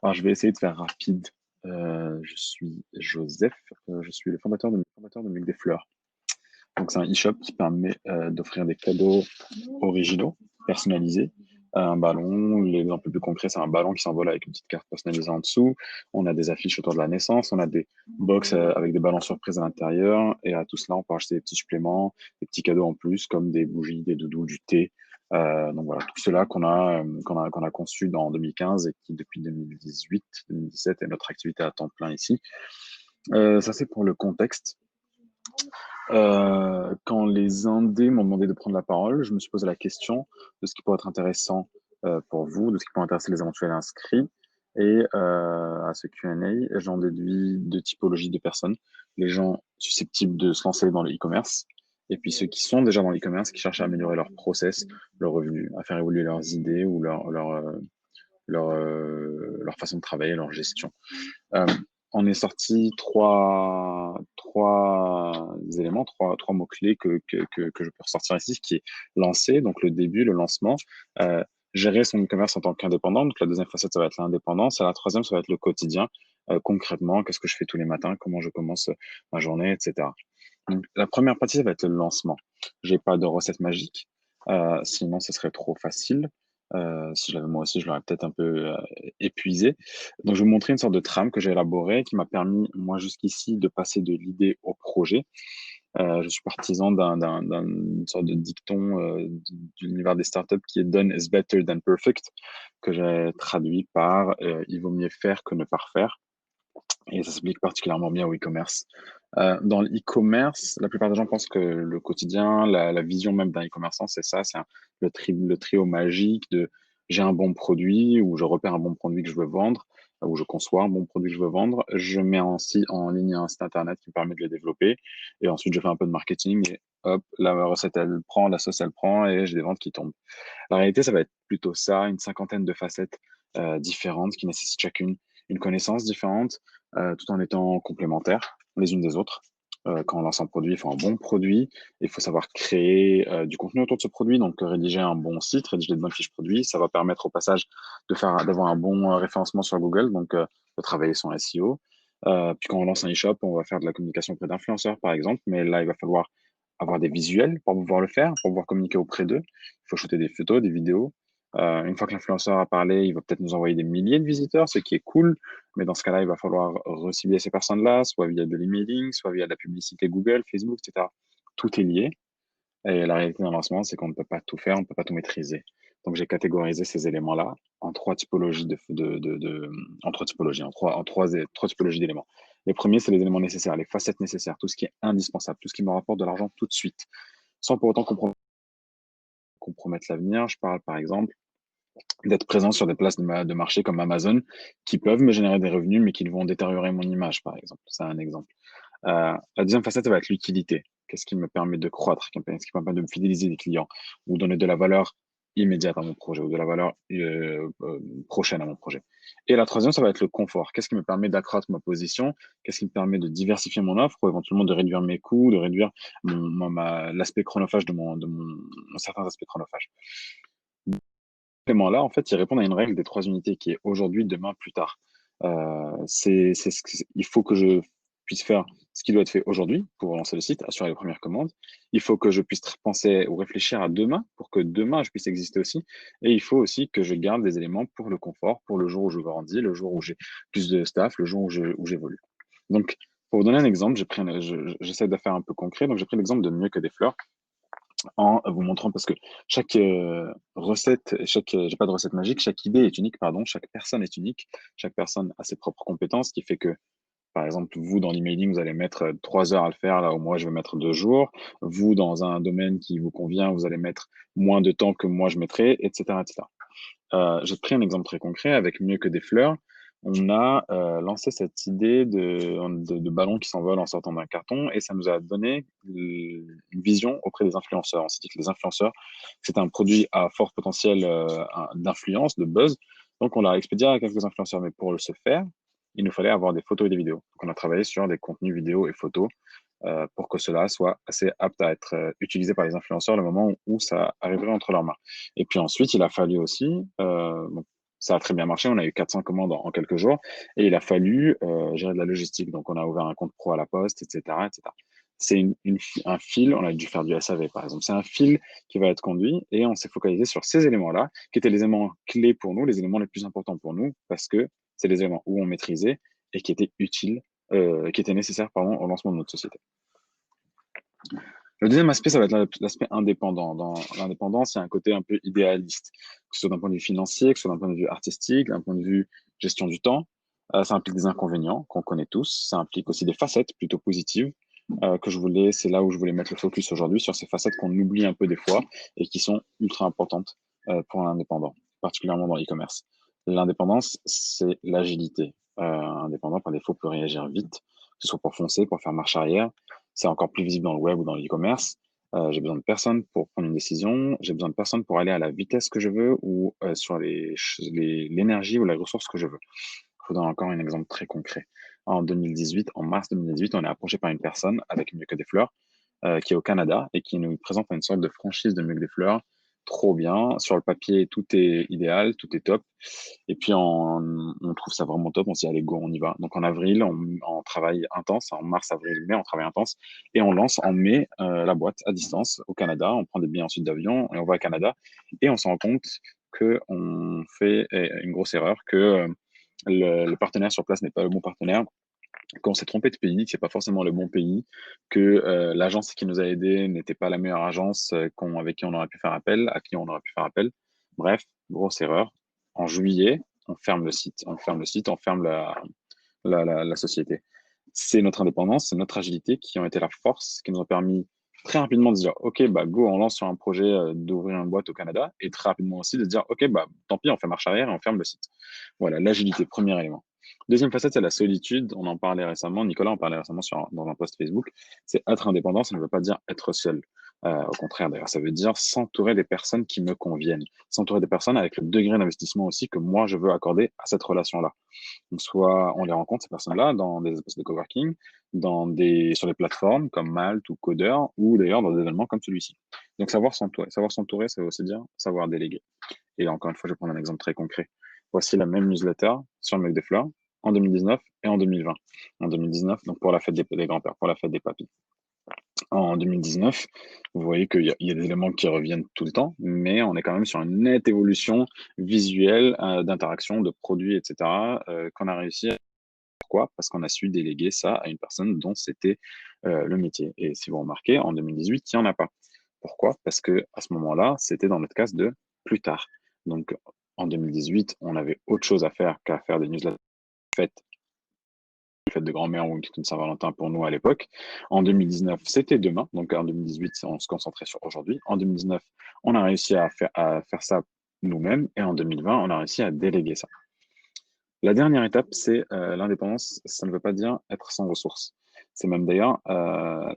Alors, je vais essayer de faire rapide. Je suis Joseph, je suis le fondateur de Muc des Fleurs. Donc, c'est un e-shop qui permet d'offrir des cadeaux originaux, personnalisés. Un ballon, l'exemple le plus concret, c'est un ballon qui s'envole avec une petite carte personnalisée en dessous. On a des affiches autour de la naissance, on a des box avec des ballons surprises à l'intérieur. Et à tout cela, on peut acheter des petits suppléments, des petits cadeaux en plus, comme des bougies, des doudous, du thé. Donc voilà, tout cela qu'on a conçu en 2015 et qui, depuis 2018, 2017, est notre activité à temps plein ici. Ça, c'est pour le contexte. Quand les Indés m'ont demandé de prendre la parole, je me suis posé la question de ce qui pourrait être intéressant pour vous, de ce qui pourrait intéresser les éventuels inscrits. Et à ce Q&A, j'en déduis deux typologies de personnes. Les gens susceptibles de se lancer dans le e-commerce, et puis ceux qui sont déjà dans l'e-commerce, qui cherchent à améliorer leur process, leur revenu, à faire évoluer leurs idées ou leur façon de travailler, leur gestion. Euh, on est sorti trois éléments, trois mots-clés que je peux ressortir ici, qui est lancer, donc le début, le lancement, gérer son e-commerce en tant qu'indépendant. Donc la deuxième facette, ça va être l'indépendance. Et la troisième, ça va être le quotidien. Concrètement, qu'est-ce que je fais tous les matins, comment je commence ma journée, etc. Donc, la première partie, ça va être le lancement. J'ai pas de recette magique, sinon ce serait trop facile. Si je l'avais moi aussi, je l'aurais peut-être un peu épuisé. Donc, je vais vous montrer une sorte de trame que j'ai élaborée qui m'a permis, moi, jusqu'ici, de passer de l'idée au projet. Je suis partisan d'une sorte de dicton de l'univers des startups qui est Done is better than perfect, que j'ai traduit par il vaut mieux faire que ne pas refaire. Et ça s'applique particulièrement bien au e-commerce. Dans l'e-commerce, la plupart des gens pensent que le quotidien, la vision même d'un e-commerçant, c'est ça, c'est le trio magique de j'ai un bon produit ou je repère un bon produit que je veux vendre ou je conçois un bon produit que je veux vendre, je mets en ligne un site internet qui me permet de le développer et ensuite je fais un peu de marketing et hop, la recette elle prend, la sauce elle prend et j'ai des ventes qui tombent. La réalité, ça va être plutôt ça, une cinquantaine de facettes différentes qui nécessitent chacune une connaissance différente, tout en étant complémentaires les unes des autres. Quand on lance un produit, il faut un bon produit, il faut savoir créer du contenu autour de ce produit, donc rédiger un bon site, rédiger de bonnes fiches produits, ça va permettre au passage d'avoir un bon référencement sur Google, donc de travailler son SEO. Puis quand on lance un e-shop, on va faire de la communication auprès d'influenceurs, par exemple, mais là, il va falloir avoir des visuels pour pouvoir le faire, pour pouvoir communiquer auprès d'eux. Il faut shooter des photos, des vidéos. Une fois que l'influenceur a parlé, il va peut-être nous envoyer des milliers de visiteurs, ce qui est cool. Mais dans ce cas-là, il va falloir recibler ces personnes-là, soit via de l'emailing, soit via de la publicité Google, Facebook, etc. Tout est lié. Et la réalité d'un lancement, c'est qu'on ne peut pas tout faire, on ne peut pas tout maîtriser. Donc, j'ai catégorisé ces éléments-là en trois typologies trois typologies d'éléments. Les premiers, c'est les éléments nécessaires, les facettes nécessaires, tout ce qui est indispensable, tout ce qui me rapporte de l'argent tout de suite, sans pour autant compromettre l'avenir. Je parle, par exemple, d'être présent sur des places de marché comme Amazon qui peuvent me générer des revenus, mais qui vont détériorer mon image, par exemple. C'est un exemple. La deuxième facette, ça va être l'utilité. Qu'est-ce qui me permet de croître? Qu'est-ce qui me permet de me fidéliser des clients ou donner de la valeur immédiate à mon projet ou de la valeur prochaine à mon projet. Et la troisième, ça va être le confort. Qu'est-ce qui me permet d'accroître ma position? Qu'est-ce qui me permet de diversifier mon offre ou éventuellement de réduire mes coûts, de réduire l'aspect chronophage certains aspects chronophages. Là, en fait, ils répondent à une règle des trois unités qui est aujourd'hui, demain, plus tard. Il faut que je puisse faire ce qui doit être fait aujourd'hui pour lancer le site, assurer les premières commandes. Il faut que je puisse penser ou réfléchir à demain pour que demain je puisse exister aussi. Et il faut aussi que je garde des éléments pour le confort, pour le jour où je grandis, le jour où j'ai plus de staff, le jour où j'évolue. Donc, pour vous donner un exemple, j'essaie de faire un peu concret. Donc, j'ai pris l'exemple de Mieux que des fleurs en vous montrant parce que chaque recette, j'ai pas de recette magique, chaque idée est unique, pardon, chaque personne est unique, chaque personne a ses propres compétences, ce qui fait que, par exemple, vous, dans l'emailing, vous allez mettre 3 heures à le faire, là où moi, je vais mettre 2 jours. Vous, dans un domaine qui vous convient, vous allez mettre moins de temps que moi, je mettrai, etc., etc. J'ai pris un exemple très concret avec Mieux que des fleurs. On a lancé cette idée de ballon qui s'envole en sortant d'un carton et ça nous a donné une vision auprès des influenceurs. On s'est dit que les influenceurs, c'est un produit à fort potentiel d'influence, de buzz. Donc, on l'a expédié à quelques influenceurs. Mais pour ce faire, il nous fallait avoir des photos et des vidéos. Donc, on a travaillé sur des contenus vidéo et photos pour que cela soit assez apte à être utilisé par les influenceurs le moment où ça arriverait entre leurs mains. Et puis ensuite, il a fallu aussi Ça a très bien marché. On a eu 400 commandes en quelques jours et il a fallu gérer de la logistique. Donc, on a ouvert un compte pro à la poste, etc., etc. C'est un fil, on a dû faire du SAV par exemple. C'est un fil qui va être conduit et on s'est focalisé sur ces éléments-là qui étaient les éléments clés pour nous, les éléments les plus importants pour nous parce que c'est les éléments où on maîtrisait et qui étaient utiles, qui étaient nécessaires pardon, au lancement de notre société. Le deuxième aspect, ça va être l'aspect indépendant. Dans l'indépendance, il y a un côté un peu idéaliste, que ce soit d'un point de vue financier, que ce soit d'un point de vue artistique, d'un point de vue gestion du temps. Ça implique des inconvénients qu'on connaît tous. Ça implique aussi des facettes plutôt positives c'est là où je voulais mettre le focus aujourd'hui, sur ces facettes qu'on oublie un peu des fois et qui sont ultra importantes pour un indépendant, particulièrement dans l'e-commerce. L'indépendance, c'est l'agilité. Un indépendant, par défaut, peut réagir vite, que ce soit pour foncer, pour faire marche arrière. C'est encore plus visible dans le web ou dans l'e-commerce. J'ai besoin de personne pour prendre une décision. J'ai besoin de personne pour aller à la vitesse que je veux ou sur l'énergie ou la ressource que je veux. Je vous donne encore un exemple très concret. En 2018, en mars 2018, on est approché par une personne avec Mieux que des fleurs, qui est au Canada et qui nous présente une sorte de franchise de Mieux que des fleurs. Trop bien. Sur le papier, tout est idéal, tout est top. Et puis, on trouve ça vraiment top. On s'y dit, allez, go, on y va. Donc, en avril, on travaille intense. En mars, avril, mai, on travaille intense. Et on lance en mai la boîte à distance au Canada. On prend des billets ensuite d'avion et on va au Canada. Et on se rend compte qu'on fait une grosse erreur, que le partenaire sur place n'est pas le bon partenaire, qu'on s'est trompé de pays, que c'est pas forcément le bon pays, que l'agence qui nous a aidés n'était pas la meilleure agence avec qui on aurait pu faire appel, à qui on aurait pu faire appel. Bref, grosse erreur. En juillet, on ferme le site, on ferme la société. C'est notre indépendance, c'est notre agilité qui ont été la force, qui nous ont permis très rapidement de dire, OK, bah, go, on lance sur un projet d'ouvrir une boîte au Canada, et très rapidement aussi de dire, OK, bah, tant pis, on fait marche arrière et on ferme le site. Voilà, l'agilité, premier élément. Deuxième facette, c'est la solitude. On en parlait récemment, Nicolas en parlait récemment dans un post Facebook. C'est être indépendant, ça ne veut pas dire être seul. Au contraire, d'ailleurs, ça veut dire s'entourer des personnes qui me conviennent, s'entourer des personnes avec le degré d'investissement aussi que moi je veux accorder à cette relation-là. Donc, soit on les rencontre, ces personnes-là, dans des espaces de coworking, sur des plateformes comme Malte ou Coder, ou d'ailleurs dans des événements comme celui-ci. Donc, savoir s'entourer. Savoir s'entourer, ça veut aussi dire savoir déléguer. Et encore une fois, je vais prendre un exemple très concret. Voici la même newsletter sur le Mec des Fleurs en 2019 et en 2020. En 2019, donc pour la fête des grands-pères, pour la fête des papis. En 2019, vous voyez qu'il y a des éléments qui reviennent tout le temps, mais on est quand même sur une nette évolution visuelle d'interaction, de produits, etc., qu'on a réussi. Pourquoi? Parce qu'on a su déléguer ça à une personne dont c'était le métier. Et si vous remarquez, en 2018, il n'y en a pas. Pourquoi? Parce que à ce moment-là, c'était dans notre case de plus tard. Donc, en 2018, on avait autre chose à faire qu'à faire des newsletters faites fête de grand-mère ou une Saint-Valentin pour nous à l'époque. En 2019, c'était demain. Donc en 2018, on se concentrait sur aujourd'hui. En 2019, on a réussi à faire ça nous-mêmes. Et en 2020, on a réussi à déléguer ça. La dernière étape, c'est l'indépendance. Ça ne veut pas dire être sans ressources. C'est même d'ailleurs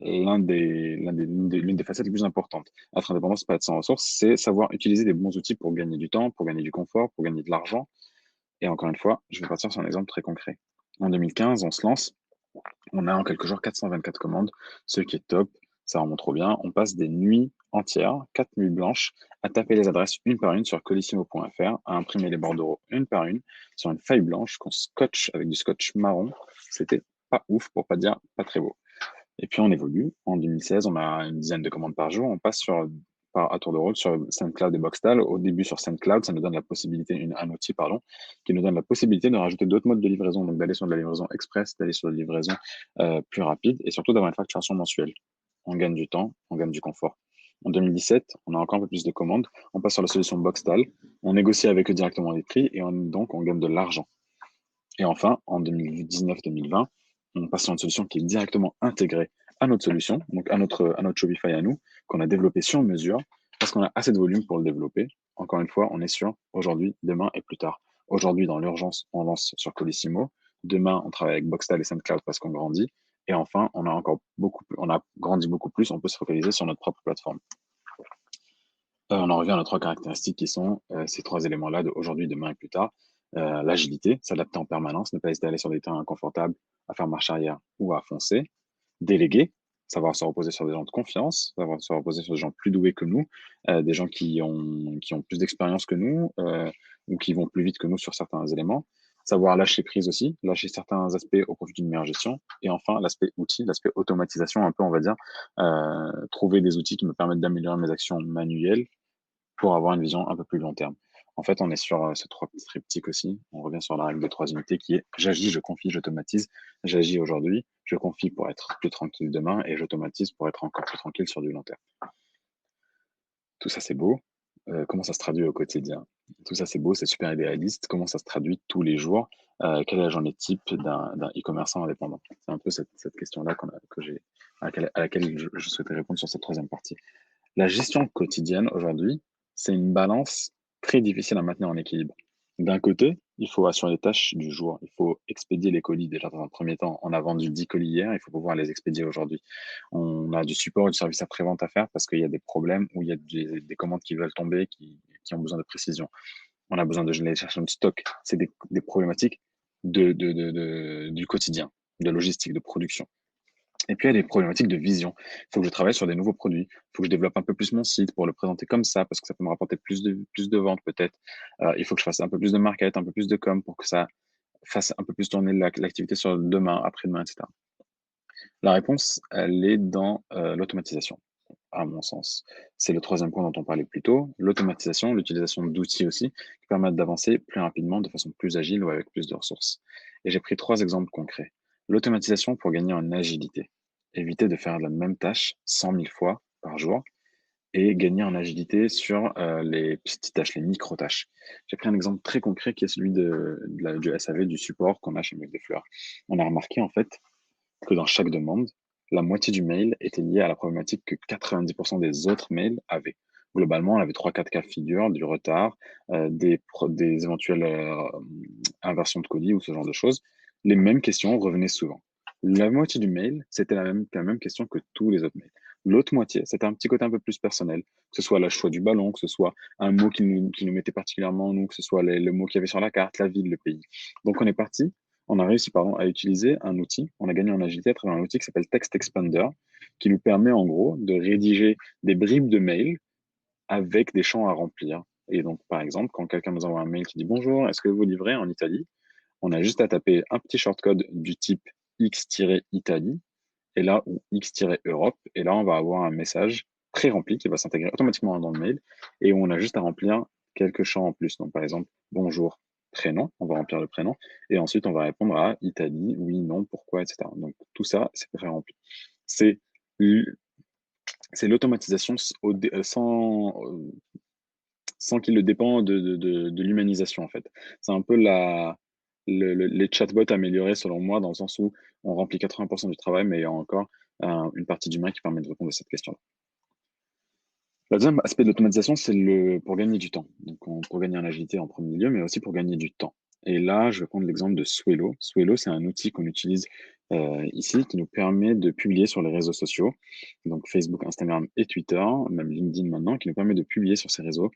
l'une des facettes les plus importantes. Être indépendant, c'est pas être sans ressources, c'est savoir utiliser des bons outils pour gagner du temps, pour gagner du confort, pour gagner de l'argent. Et encore une fois, je vais partir sur un exemple très concret. En 2015, on se lance. On a en quelques jours 424 commandes, ce qui est top. Ça remonte trop bien. On passe des nuits entières, 4 nuits blanches, à taper les adresses une par une sur colissimo.fr, à imprimer les bordereaux une par une sur une feuille blanche qu'on scotche avec du scotch marron. C'était pas ouf, pour pas dire pas très beau. Et puis on évolue. En 2016, on a une dizaine de commandes par jour. On passe à tour de rôle sur SoundCloud et Boxtal. Au début, sur SoundCloud, ça nous donne la possibilité, un outil, pardon, qui nous donne la possibilité de rajouter d'autres modes de livraison, donc d'aller sur de la livraison express, d'aller sur de la livraison plus rapide et surtout d'avoir une facturation mensuelle. On gagne du temps, on gagne du confort. En 2017, on a encore un peu plus de commandes. On passe sur la solution Boxtal. On négocie avec eux directement les prix et donc on gagne de l'argent. Et enfin, en 2019-2020, on passe sur une solution qui est directement intégrée à notre solution, donc à notre Shopify à nous, qu'on a développé sur mesure, parce qu'on a assez de volume pour le développer. Encore une fois, on est sur aujourd'hui, demain et plus tard. Aujourd'hui, dans l'urgence, on lance sur Colissimo. Demain, on travaille avec Boxtal et SoundCloud parce qu'on grandit. Et enfin, on a grandi beaucoup plus, on peut se focaliser sur notre propre plateforme. On en revient à nos trois caractéristiques qui sont ces trois éléments-là d'aujourd'hui, demain et plus tard. L'agilité, s'adapter en permanence, ne pas hésiter à aller sur des terrains inconfortables, à faire marche arrière ou à foncer. Déléguer, savoir se reposer sur des gens de confiance, savoir se reposer sur des gens plus doués que nous, des gens qui ont plus d'expérience que nous, ou qui vont plus vite que nous sur certains éléments. Savoir lâcher prise aussi, lâcher certains aspects au profit d'une meilleure gestion. Et enfin, l'aspect outil, l'aspect automatisation, un peu, on va dire, trouver des outils qui me permettent d'améliorer mes actions manuelles pour avoir une vision un peu plus long terme. En fait, on est sur ce trois petits triptyque aussi. On revient sur la règle de trois unités qui est j'agis, je confie, j'automatise. J'agis aujourd'hui, je confie pour être plus tranquille demain et j'automatise pour être encore plus tranquille sur du long terme. Tout ça, c'est beau. Comment ça se traduit au quotidien? Tout ça, c'est beau, c'est super idéaliste. Comment ça se traduit tous les jours? Quelle est la journée type d'un e-commerçant indépendant? C'est un peu cette question-là à laquelle je souhaitais répondre sur cette troisième partie. La gestion quotidienne aujourd'hui, c'est une balance très difficile à maintenir en équilibre. D'un côté, il faut assurer les tâches du jour. Il faut expédier les colis. Déjà, dans un premier temps, on a vendu 10 colis hier, il faut pouvoir les expédier aujourd'hui. On a du support et du service après-vente à faire parce qu'il y a des problèmes ou il y a des commandes qui veulent tomber, qui ont besoin de précision. On a besoin de aller chercher notre stock. C'est des problématiques du quotidien, de logistique, de production. Et puis, il y a des problématiques de vision. Il faut que je travaille sur des nouveaux produits. Il faut que je développe un peu plus mon site pour le présenter comme ça, parce que ça peut me rapporter plus de ventes peut-être. Il faut que je fasse un peu plus de market, un peu plus de com pour que ça fasse un peu plus tourner l'activité sur demain, après-demain, etc. La réponse, elle est dans l'automatisation, à mon sens. C'est le troisième point dont on parlait plus tôt. L'automatisation, l'utilisation d'outils aussi, qui permettent d'avancer plus rapidement, de façon plus agile ou avec plus de ressources. Et j'ai pris trois exemples concrets. L'automatisation pour gagner en agilité. Éviter de faire la même tâche 100 000 fois par jour et gagner en agilité sur les petites tâches, les micro-tâches. J'ai pris un exemple très concret qui est celui du SAV, du support qu'on a chez Mec des Fleurs. On a remarqué en fait que dans chaque demande, la moitié du mail était liée à la problématique que 90% des autres mails avaient. Globalement, on avait 3-4 cas de figure, du retard, des éventuelles inversions de colis ou ce genre de choses. Les mêmes questions revenaient souvent. La moitié du mail, c'était la même question que tous les autres mails. L'autre moitié, c'était un petit côté un peu plus personnel, que ce soit le choix du ballon, que ce soit un mot qui nous mettait particulièrement en nous, que ce soit le mot qu'il y avait sur la carte, la ville, le pays. Donc on a réussi pardon, à utiliser un outil, on a gagné en agilité à travers un outil qui s'appelle Text Expander, qui nous permet en gros de rédiger des bribes de mails avec des champs à remplir. Et donc, par exemple, quand quelqu'un nous envoie un mail qui dit bonjour, est-ce que vous livrez en Italie? On a juste à taper un petit shortcode du type X-Italie, et là, ou X-Europe, et là, on va avoir un message pré-rempli qui va s'intégrer automatiquement dans le mail, et où on a juste à remplir quelques champs en plus. Donc, par exemple, bonjour, prénom, on va remplir le prénom, et ensuite, on va répondre à Italie, oui, non, pourquoi, etc. Donc, tout ça, c'est pré-rempli. C'est c'est l'automatisation sans qu'il ne dépend de l'humanisation, en fait. C'est un peu les chatbots améliorés, selon moi, dans le sens où on remplit 80% du travail, mais il y a encore une partie d'humain qui permet de répondre à cette question-là. Le deuxième aspect de l'automatisation, c'est pour gagner du temps. Donc, pour gagner en agilité en premier lieu, mais aussi pour gagner du temps. Et là, je vais prendre l'exemple de Swello. Swello, c'est un outil qu'on utilise ici qui nous permet de publier sur les réseaux sociaux, donc Facebook, Instagram et Twitter, même LinkedIn maintenant, qui nous permet de publier sur ces réseaux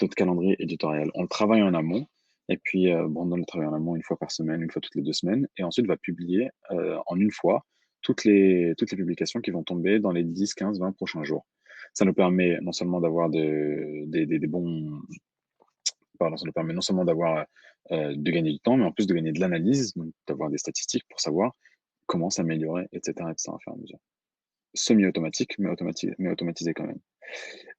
notre calendrier éditorial. On le travaille en amont, et puis Brandon le travaille en amont une fois par semaine, une fois toutes les 2 semaines, et ensuite va publier en une fois toutes les publications qui vont tomber dans les 10, 15, 20 prochains jours. Ça nous permet non seulement d'avoir des bons, pardon, ça nous permet non seulement de gagner du temps, mais en plus de gagner de l'analyse, donc d'avoir des statistiques pour savoir comment s'améliorer, etc., etc., à faire à mesure. Semi-automatique, mais automatisé quand même.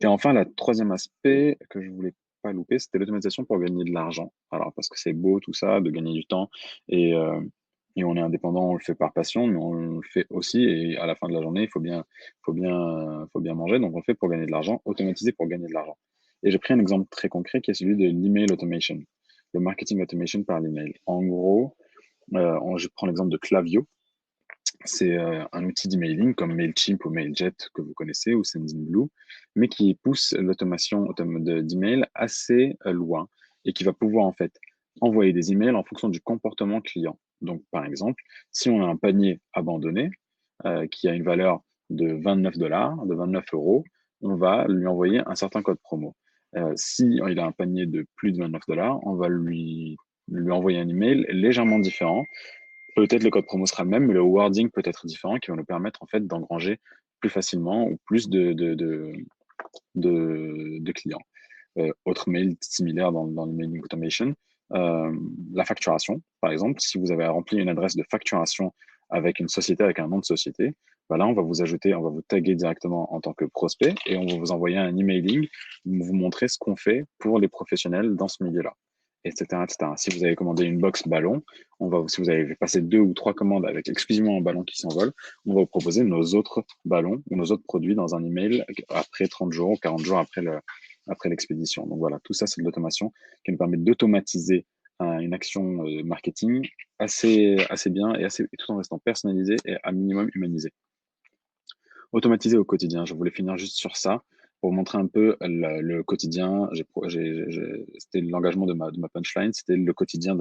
Et enfin, le troisième aspect que je voulais pas louper, c'était l'automatisation pour gagner de l'argent. Alors, parce que c'est beau tout ça, de gagner du temps, et on est indépendant, on le fait par passion, mais on le fait aussi, et à la fin de la journée, il faut bien manger, donc on le fait pour gagner de l'argent, automatisé pour gagner de l'argent. Et j'ai pris un exemple très concret qui est celui de l'email automation, le marketing automation par l'email. En gros, je prends l'exemple de Klaviyo. C'est un outil d'emailing comme Mailchimp ou Mailjet que vous connaissez ou Sendinblue, mais qui pousse l'automation d'email assez loin et qui va pouvoir en fait envoyer des emails en fonction du comportement client. Donc, par exemple, si on a un panier abandonné qui a une valeur de 29 dollars, de 29 euros, on va lui envoyer un certain code promo. Si il a un panier de plus de 29 dollars, on va lui envoyer un email légèrement différent Peut-être le code promo sera le même, mais le wording peut être différent, qui va nous permettre en fait d'engranger plus facilement ou plus de clients. Autre mail similaire dans le mailing automation, la facturation, par exemple, si vous avez rempli une adresse de facturation avec une société, avec un nom de société, bah là, on va vous ajouter, on va vous taguer directement en tant que prospect et on va vous envoyer un emailing, vous montrer ce qu'on fait pour les professionnels dans ce milieu-là, etc., etc. Si vous avez commandé une box ballon, si vous avez passé 2 ou 3 commandes avec exclusivement un ballon qui s'envole, on va vous proposer nos autres ballons ou nos autres produits dans un email après 30 jours ou 40 jours après l'expédition. Donc voilà, tout ça, c'est de l'automation qui nous permet d'automatiser une action marketing assez bien et tout en restant personnalisé et à minimum humanisé. Automatiser au quotidien. Je voulais finir juste sur ça pour montrer un peu le quotidien. C'était l'engagement de ma punchline, c'était le quotidien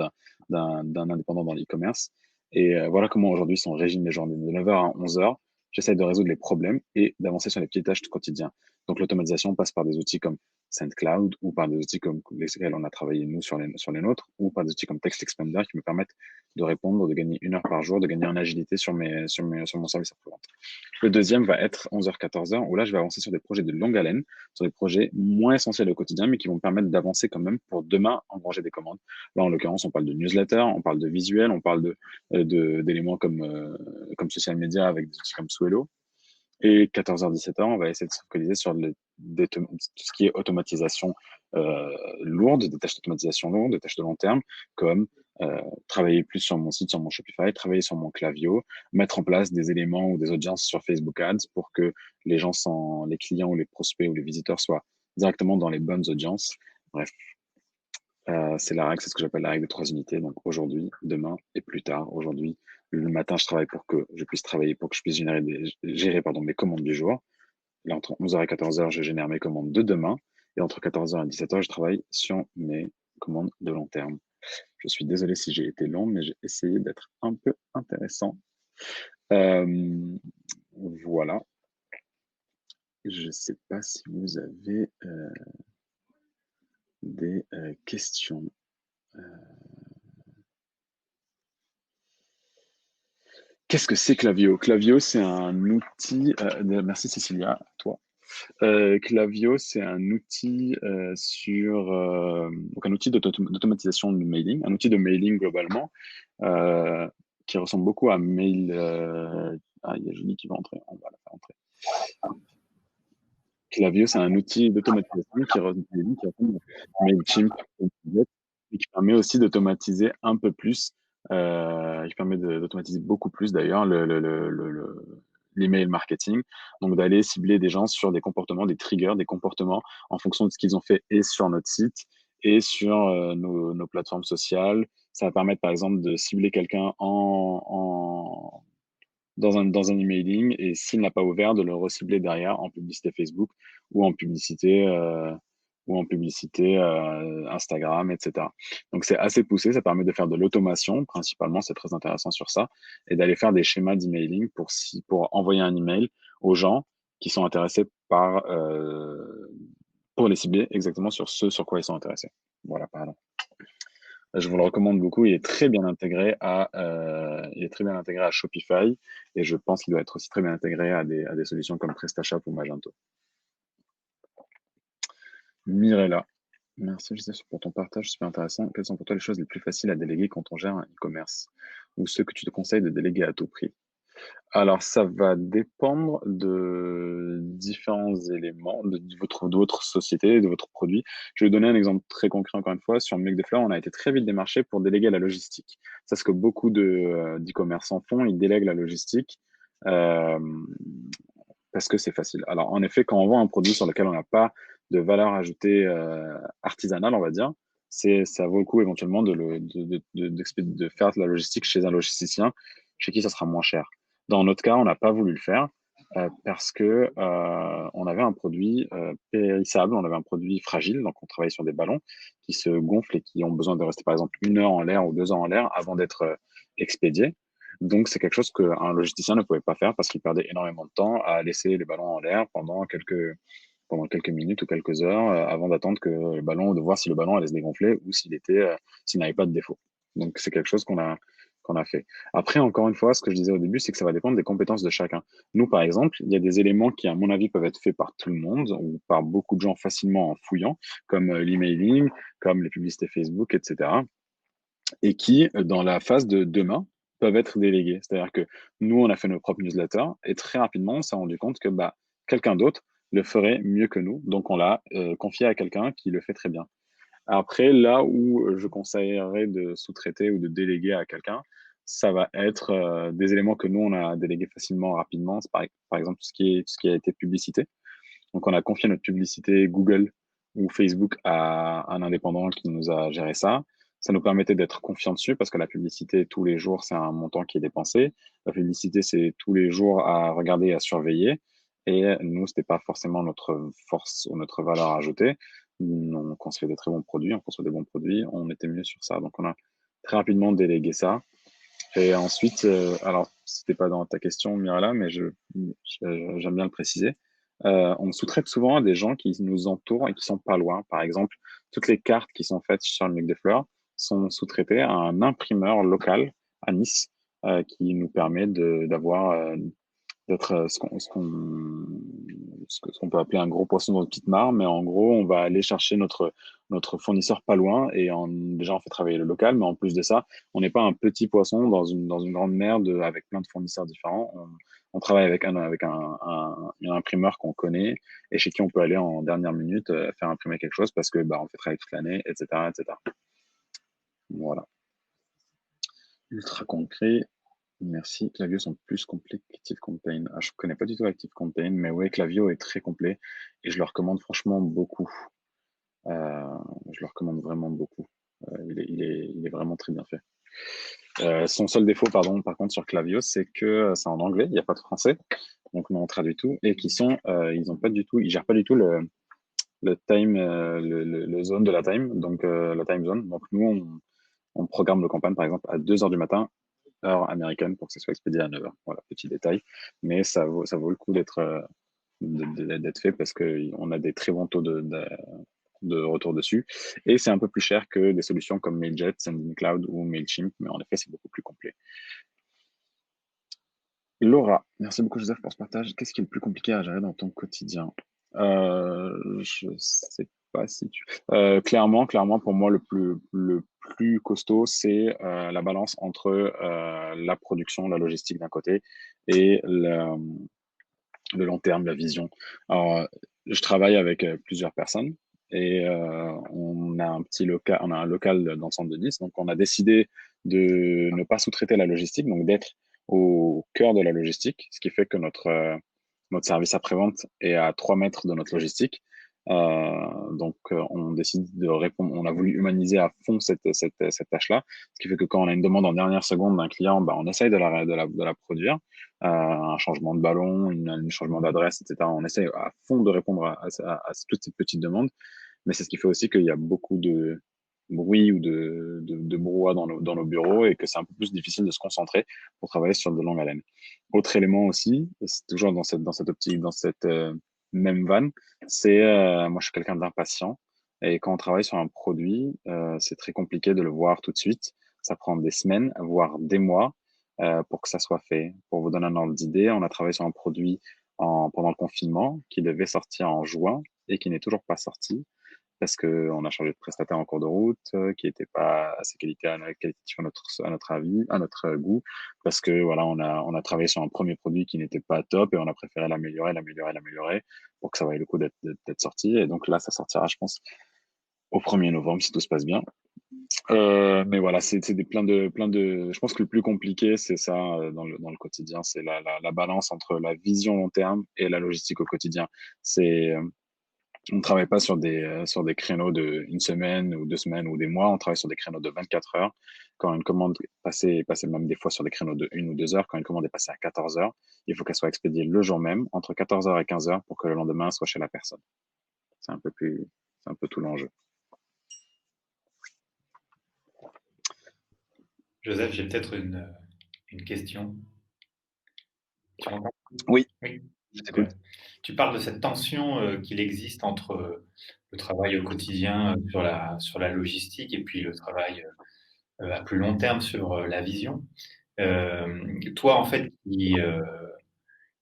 d'un indépendant dans l'e-commerce. Et voilà comment aujourd'hui sont régimes les journées. De 9h à 11h, j'essaie de résoudre les problèmes et d'avancer sur les petites tâches du quotidien. Donc l'automatisation passe par des outils comme SendCloud ou par des outils comme lesquels on a travaillé nous sur les nôtres ou par des outils comme TextExpander qui me permettent de répondre, de gagner 1 heure par jour, de gagner en agilité sur mon service après-vente. Le deuxième va être 11h-14h, où là, je vais avancer sur des projets de longue haleine, sur des projets moins essentiels au quotidien, mais qui vont me permettre d'avancer quand même pour demain engranger des commandes. Là, en l'occurrence, on parle de newsletter, on parle de visuel, on parle d'éléments comme social media avec des outils comme Swello. Et 14h-17h, on va essayer de se focaliser sur tout ce qui est automatisation lourde, des tâches d'automatisation lourde, des tâches de long terme, comme travailler plus sur mon site, sur mon Shopify, travailler sur mon Klaviyo, mettre en place des éléments ou des audiences sur Facebook Ads pour que les clients ou les prospects ou les visiteurs soient directement dans les bonnes audiences. Bref, c'est la règle, c'est ce que j'appelle la règle de 3 unités. Donc aujourd'hui, demain et plus tard. Aujourd'hui, le matin, je travaille pour que je puisse travailler, pour que je puisse gérer mes commandes du jour. Là, entre 11h et 14h, je génère mes commandes de demain. Et entre 14h et 17h, je travaille sur mes commandes de long terme. Je suis désolé si j'ai été long, mais j'ai essayé d'être un peu intéressant. Voilà. Je ne sais pas si vous avez des questions. Qu'est-ce que c'est Klaviyo? Klaviyo, c'est un outil. Merci Cécilia, toi. Klaviyo, c'est un outil donc un outil d'automatisation de mailing, un outil de mailing globalement euh, qui ressemble beaucoup à Mail. Il y a Julie qui va entrer. On va la faire entrer. Klaviyo, c'est un outil d'automatisation qui ressemble à Mailchimp et qui permet aussi d'automatiser un peu plus, qui permet d'automatiser beaucoup plus d'ailleurs l'email marketing. Donc d'aller cibler des gens sur des comportements, des triggers, des comportements en fonction de ce qu'ils ont fait et sur notre site et sur nos plateformes sociales. Ça va permettre par exemple de cibler quelqu'un dans un emailing et s'il n'a pas ouvert, de le recibler derrière en publicité Facebook ou en publicité Instagram, etc. Donc c'est assez poussé, ça permet de faire de l'automation, principalement, c'est très intéressant sur ça, et d'aller faire des schémas d'emailing pour envoyer un email aux gens qui sont intéressés pour les cibler exactement sur ce sur quoi ils sont intéressés. Voilà, pardon. Je vous le recommande beaucoup. Il est très bien intégré à Shopify et je pense qu'il doit être aussi très bien intégré à des solutions comme PrestaShop ou Magento. Mirella, merci Joseph pour ton partage super intéressant. Quelles sont pour toi les choses les plus faciles à déléguer quand on gère un e-commerce ou ceux que tu te conseilles de déléguer à tout prix? Alors, ça va dépendre de différents éléments de votre société, de votre produit. Je vais donner un exemple très concret, encore une fois. Sur Milk des Fleurs, on a été très vite démarché pour déléguer la logistique. C'est ce que beaucoup d'e-commerçants font, ils délèguent la logistique euh, parce que c'est facile. Alors, en effet, quand on vend un produit sur lequel on n'a pas de valeur ajoutée artisanale, on va dire, ça vaut le coup éventuellement de faire de la logistique chez un logisticien, chez qui ça sera moins cher. Dans notre cas, on n'a pas voulu le faire parce que on avait un produit périssable, on avait un produit fragile, donc on travaillait sur des ballons qui se gonflent et qui ont besoin de rester par exemple 1 heure en l'air ou 2 heures en l'air avant d'être expédiés. Donc c'est quelque chose qu'un logisticien ne pouvait pas faire parce qu'il perdait énormément de temps à laisser les ballons en l'air pendant quelques minutes ou quelques heures avant d'attendre que le ballon, de voir si le ballon allait se dégonfler ou s'il n'avait pas de défaut. Donc c'est quelque chose qu'on a fait. Après, encore une fois, ce que je disais au début, c'est que ça va dépendre des compétences de chacun. Nous, par exemple, il y a des éléments qui, à mon avis, peuvent être faits par tout le monde ou par beaucoup de gens facilement en fouillant, comme l'emailing, comme les publicités Facebook, etc. Et qui, dans la phase de demain, peuvent être délégués. C'est-à-dire que nous, on a fait nos propres newsletters et très rapidement, on s'est rendu compte que bah, quelqu'un d'autre le ferait mieux que nous. Donc, on l'a confié à quelqu'un qui le fait très bien. Après, là où je conseillerais de sous-traiter ou de déléguer à quelqu'un, ça va être des éléments que nous, on a délégués facilement, rapidement. C'est par exemple tout ce qui a été publicité. Donc, on a confié notre publicité Google ou Facebook à un indépendant qui nous a géré ça. Ça nous permettait d'être confiants dessus parce que la publicité, tous les jours, c'est un montant qui est dépensé. La publicité, c'est tous les jours à regarder et à surveiller. Et nous, c'était pas forcément notre force ou notre valeur ajoutée. On construit des très bons produits, on construit des bons produits, on était mieux sur ça. Donc, on a très rapidement délégué ça. Et ensuite, alors, c'était pas dans ta question, Mirala, mais j'aime bien le préciser. On sous-traite souvent à des gens qui nous entourent et qui sont pas loin. Par exemple, toutes les cartes qui sont faites sur le Muc des Fleurs sont sous-traitées à un imprimeur local à Nice, qui nous permet d'avoir d'être ce qu'on peut appeler un gros poisson dans une petite mare, mais en gros, on va aller chercher notre fournisseur pas loin et déjà on fait travailler le local, mais en plus de ça, on n'est pas un petit poisson dans une grande mer avec plein de fournisseurs différents. On travaille avec un imprimeur qu'on connaît et chez qui on peut aller en dernière minute faire imprimer quelque chose parce que bah, on fait travailler toute l'année, etc., etc. Voilà. Ultra concret. Merci. Klaviyo sont plus complets qu'ActiveCampaign. Ah, je connais pas du tout ActiveCampaign, mais ouais, Klaviyo est très complet et je le recommande franchement beaucoup. Euh, je le recommande vraiment beaucoup. Il est vraiment très bien fait. Son seul défaut, pardon, par contre, sur Klaviyo, c'est que c'est en anglais, il n'y a pas de français, donc nous on traduit tout et ils ont pas du tout, ils gèrent pas du tout le time, le zone de la time, donc la time zone. Donc nous on programme le campagne par exemple à 2 heures du matin heure américaine pour que ça soit expédié à 9 heures. Voilà, petit détail. Mais ça vaut le coup d'être fait parce qu'on a des très bons taux de retour dessus. Et c'est un peu plus cher que des solutions comme Mailjet, SendinCloud ou Mailchimp, mais en effet, c'est beaucoup plus complet. Laura, merci beaucoup Joseph pour ce partage. Qu'est-ce qui est le plus compliqué à gérer dans ton quotidien? Je sais pas si tu... clairement, pour moi, le plus costaud, c'est la balance entre la production, la logistique d'un côté et le long terme, la vision. Alors, je travaille avec plusieurs personnes et on a on a un local dans le centre de Nice, donc on a décidé de ne pas sous-traiter la logistique, donc d'être au cœur de la logistique, ce qui fait que notre service après-vente est à 3 mètres de notre logistique. Donc, on décide de répondre. On a voulu humaniser à fond cette tâche-là, ce qui fait que quand on a une demande en dernière seconde d'un client, bah, on essaye de la produire. Un changement de ballon, un changement d'adresse, etc. On essaye à fond de répondre à toutes ces petites demandes, mais c'est ce qui fait aussi qu'il y a beaucoup de bruit ou de brouhaha dans nos bureaux et que c'est un peu plus difficile de se concentrer pour travailler sur de longue haleine. Autre élément aussi, c'est toujours dans cette optique, dans cette même vanne, c'est moi je suis quelqu'un d'impatient et quand on travaille sur un produit, c'est très compliqué de le voir tout de suite. Ça prend des semaines, voire des mois pour que ça soit fait. Pour vous donner un ordre d'idée, on a travaillé sur un produit pendant le confinement qui devait sortir en juin et qui n'est toujours pas sorti parce qu'on a changé de prestataire en cours de route, qui n'était pas assez qualitatif à notre avis, à notre goût, parce que voilà, on a travaillé sur un premier produit qui n'était pas top et on a préféré l'améliorer pour que ça vaille le coup d'être sorti. Et donc là, ça sortira, je pense, au 1er novembre si tout se passe bien. Mais voilà, c'est plein de. Je pense que le plus compliqué, c'est ça dans le quotidien, c'est la balance entre la vision long terme et la logistique au quotidien. C'est On ne travaille pas sur des créneaux de une semaine ou 2 semaines ou des mois. On travaille sur des créneaux de 24 heures. Quand une commande est passée même des fois sur des créneaux de 1 ou 2 heures, quand une commande est passée à 14 heures, il faut qu'elle soit expédiée le jour même, entre 14 heures et 15 heures, pour que le lendemain soit chez la personne. C'est un peu tout l'enjeu. Joseph, j'ai peut-être une question. Tu m'entends? Oui, Oui. je t'écoute. Tu parles de cette tension qu'il existe entre le travail au quotidien sur la logistique et puis le travail à plus long terme sur la vision. Toi, en fait,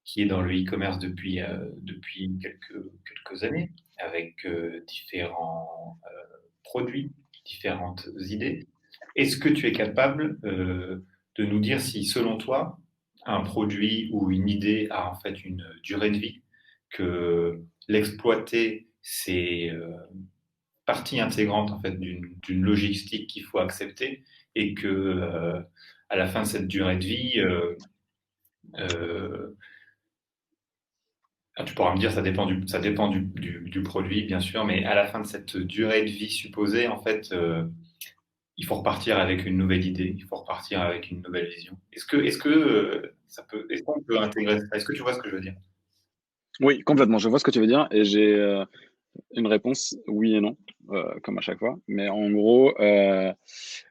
qui est dans le e-commerce depuis quelques années, avec différents produits, différentes idées, est-ce que tu es capable de nous dire si, selon toi, un produit ou une idée a en fait une durée de vie, que l'exploiter, c'est partie intégrante en fait d'une logistique qu'il faut accepter et que à la fin de cette durée de vie, euh, tu pourras me dire ça dépend du produit bien sûr, mais à la fin de cette durée de vie supposée, en fait, il faut repartir avec une nouvelle idée, il faut repartir avec une nouvelle vision. Est-ce qu'on peut intégrer ça? Est-ce que tu vois ce que je veux dire? Oui, complètement. Je vois ce que tu veux dire et j'ai une réponse oui et non, comme à chaque fois. Mais en gros,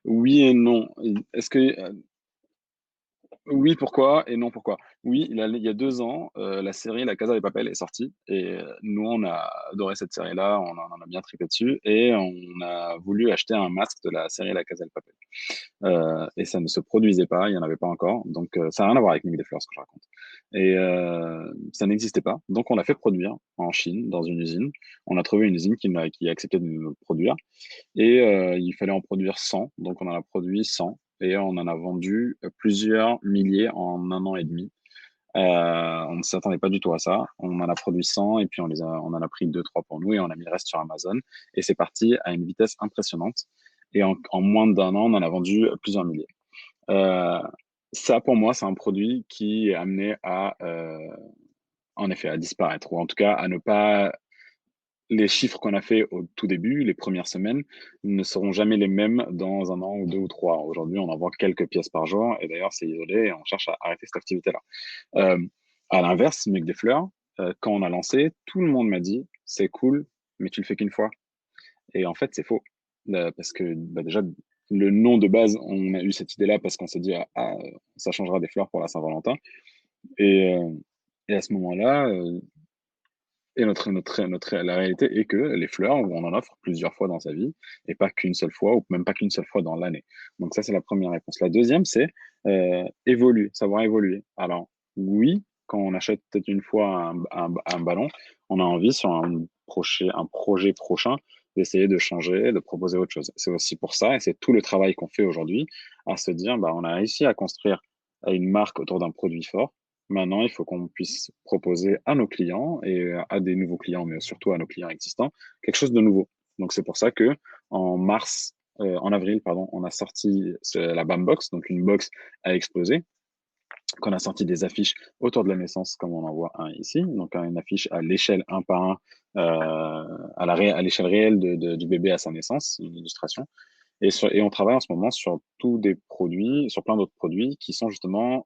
oui et non. Est-ce que oui, pourquoi et non, pourquoi? Oui, il y a 2 ans, la série La Casa de Papel est sortie et nous, on a adoré cette série-là, on en a bien tripé dessus et on a voulu acheter un masque de la série La Casa de Papel. Et ça ne se produisait pas, il y en avait pas encore, donc ça a rien à voir avec Nuit des Fleurs, ce que je raconte. Et ça n'existait pas, donc on l'a fait produire en Chine, dans une usine. On a trouvé une usine qui a accepté de nous le produire et il fallait en produire 100, donc on en a produit 100 et on en a vendu plusieurs milliers en un an et demi. On ne s'attendait pas du tout à ça. On en a produit 100 et puis on en a pris deux, trois pour nous et on a mis le reste sur Amazon. Et c'est parti à une vitesse impressionnante. Et en moins d'un an, on en a vendu plusieurs milliers. Euh, Ça, pour moi, c'est un produit qui est amené en effet, à disparaître, ou en tout cas à ne pas les chiffres qu'on a fait au tout début, les premières semaines, ne seront jamais les mêmes dans un an ou deux ou trois. Aujourd'hui, on en vend quelques pièces par jour, et d'ailleurs, c'est isolé, et on cherche à arrêter cette activité-là. Euh, à l'inverse, Mick des Fleurs, quand on a lancé, tout le monde m'a dit, c'est cool, mais tu le fais qu'une fois. Et en fait, c'est faux. Parce que bah, déjà, le nom de base, on a eu cette idée-là parce qu'on s'est dit, ça changera des fleurs pour la Saint-Valentin. Et, euh, et à ce moment-là, la réalité est que les fleurs, on en offre plusieurs fois dans sa vie, et pas qu'une seule fois, ou même pas qu'une seule fois dans l'année. Donc ça, c'est la première réponse. La deuxième, c'est évoluer, savoir évoluer. Alors, oui, quand on achète peut-être une fois un ballon, on a envie sur un projet prochain d'essayer de changer, de proposer autre chose. C'est aussi pour ça, et c'est tout le travail qu'on fait aujourd'hui, à se dire, bah, on a réussi à construire une marque autour d'un produit fort. Maintenant, il faut qu'on puisse proposer à nos clients et à des nouveaux clients, mais surtout à nos clients existants, quelque chose de nouveau. Donc, c'est pour ça que en avril, pardon, on a sorti la Bambox, donc une box à exploser, qu'on a sorti des affiches autour de la naissance, comme on en voit un ici, donc une affiche à l'échelle un par un, à l'échelle réelle du bébé à sa naissance, une illustration. Et on travaille en ce moment sur tous des produits, sur plein d'autres produits qui sont justement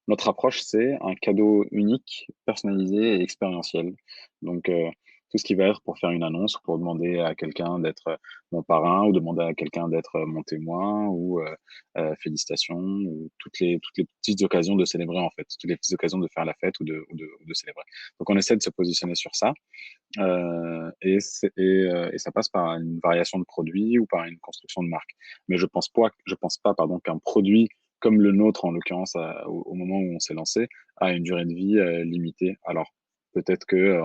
notre approche, c'est un cadeau unique, personnalisé et expérientiel. Donc, tout ce qui va être pour faire une annonce, ou pour demander à quelqu'un d'être mon parrain, ou demander à quelqu'un d'être mon témoin, ou félicitations, ou toutes les petites occasions de célébrer, en fait, toutes les petites occasions de faire la fête ou de célébrer. Donc, on essaie de se positionner sur ça, et ça passe par une variation de produit ou par une construction de marque. Mais je pense pas, pardon, qu'un produit comme le nôtre, en l'occurrence, au moment où on s'est lancé, a une durée de vie limitée. Alors, peut-être que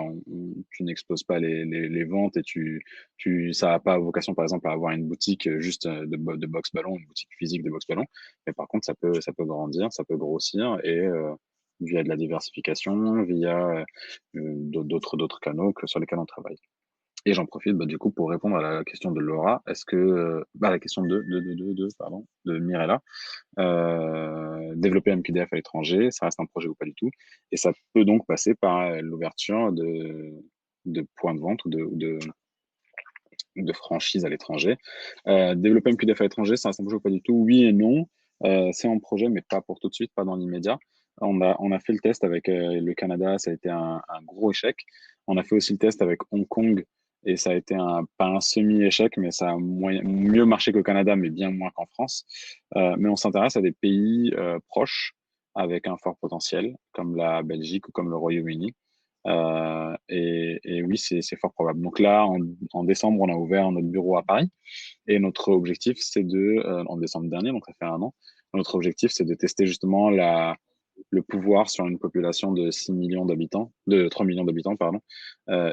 tu n'exploses pas les ventes et ça n'a pas vocation, par exemple, à avoir une boutique juste de box ballon, une boutique physique de box ballon. Mais par contre, ça peut grandir, ça peut grossir et via de la diversification, via d'autres canaux sur lesquels on travaille. Et j'en profite bah, du coup pour répondre à la question de Laura. Est-ce que, à la question pardon, de Mirella, développer MQDF à l'étranger, ça reste un projet ou pas du tout. Et ça peut donc passer par l'ouverture de points de vente ou de franchises à l'étranger. Développer MQDF à l'étranger, ça reste un projet ou pas du tout. Oui et non. C'est en projet, mais pas pour tout de suite, pas dans l'immédiat. On a fait le test avec le Canada, ça a été un gros échec. On a fait aussi le test avec Hong Kong et ça a été pas un semi-échec, mais ça a mieux marché qu'au Canada, mais bien moins qu'en France. Mais on s'intéresse à des pays proches avec un fort potentiel, comme la Belgique ou comme le Royaume-Uni. Et oui, c'est fort probable. Donc là, en décembre, on a ouvert notre bureau à Paris. Et notre objectif, en décembre dernier, donc ça fait un an, notre objectif, c'est de tester justement le pouvoir sur une population de 6 millions d'habitants, de 3 millions d'habitants, pardon,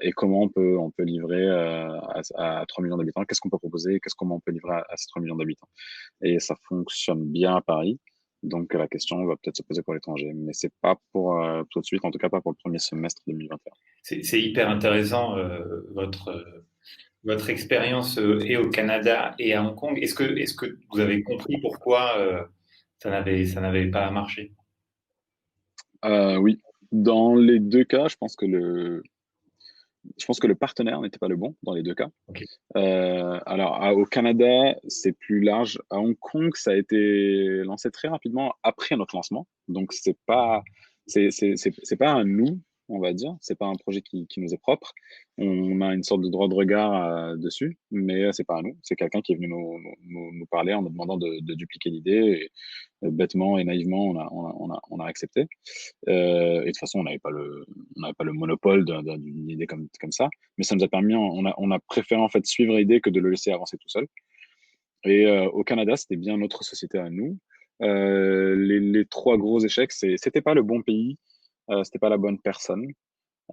et comment on peut livrer à 3 millions d'habitants, qu'est-ce qu'on peut proposer, comment on peut livrer à ces 3 millions d'habitants. Et ça fonctionne bien à Paris. Donc la question va peut-être se poser pour l'étranger, mais c'est pas pour tout de suite, en tout cas pas pour le premier semestre 2021. C'est hyper intéressant, votre expérience et au Canada et à Hong Kong. Est-ce que vous avez compris pourquoi ça n'avait pas marché? Oui, dans les deux cas, je pense que le partenaire n'était pas le bon dans les deux cas. Ok. Alors, au Canada, c'est plus large. À Hong Kong, ça a été lancé très rapidement après notre lancement. Donc, c'est pas un nous, on va dire. C'est pas un projet qui nous est propre. On a une sorte de droit de regard dessus, mais c'est pas à nous. C'est quelqu'un qui est venu nous parler en nous demandant de dupliquer l'idée. Et, bêtement et naïvement, on a accepté. Et de toute façon, on n'avait pas le monopole d'une idée comme ça, mais ça nous a permis, on a préféré en fait suivre l'idée que de le laisser avancer tout seul. Et au Canada, c'était bien notre société à nous. Les trois gros échecs, c'était pas le bon pays, c'était pas la bonne personne,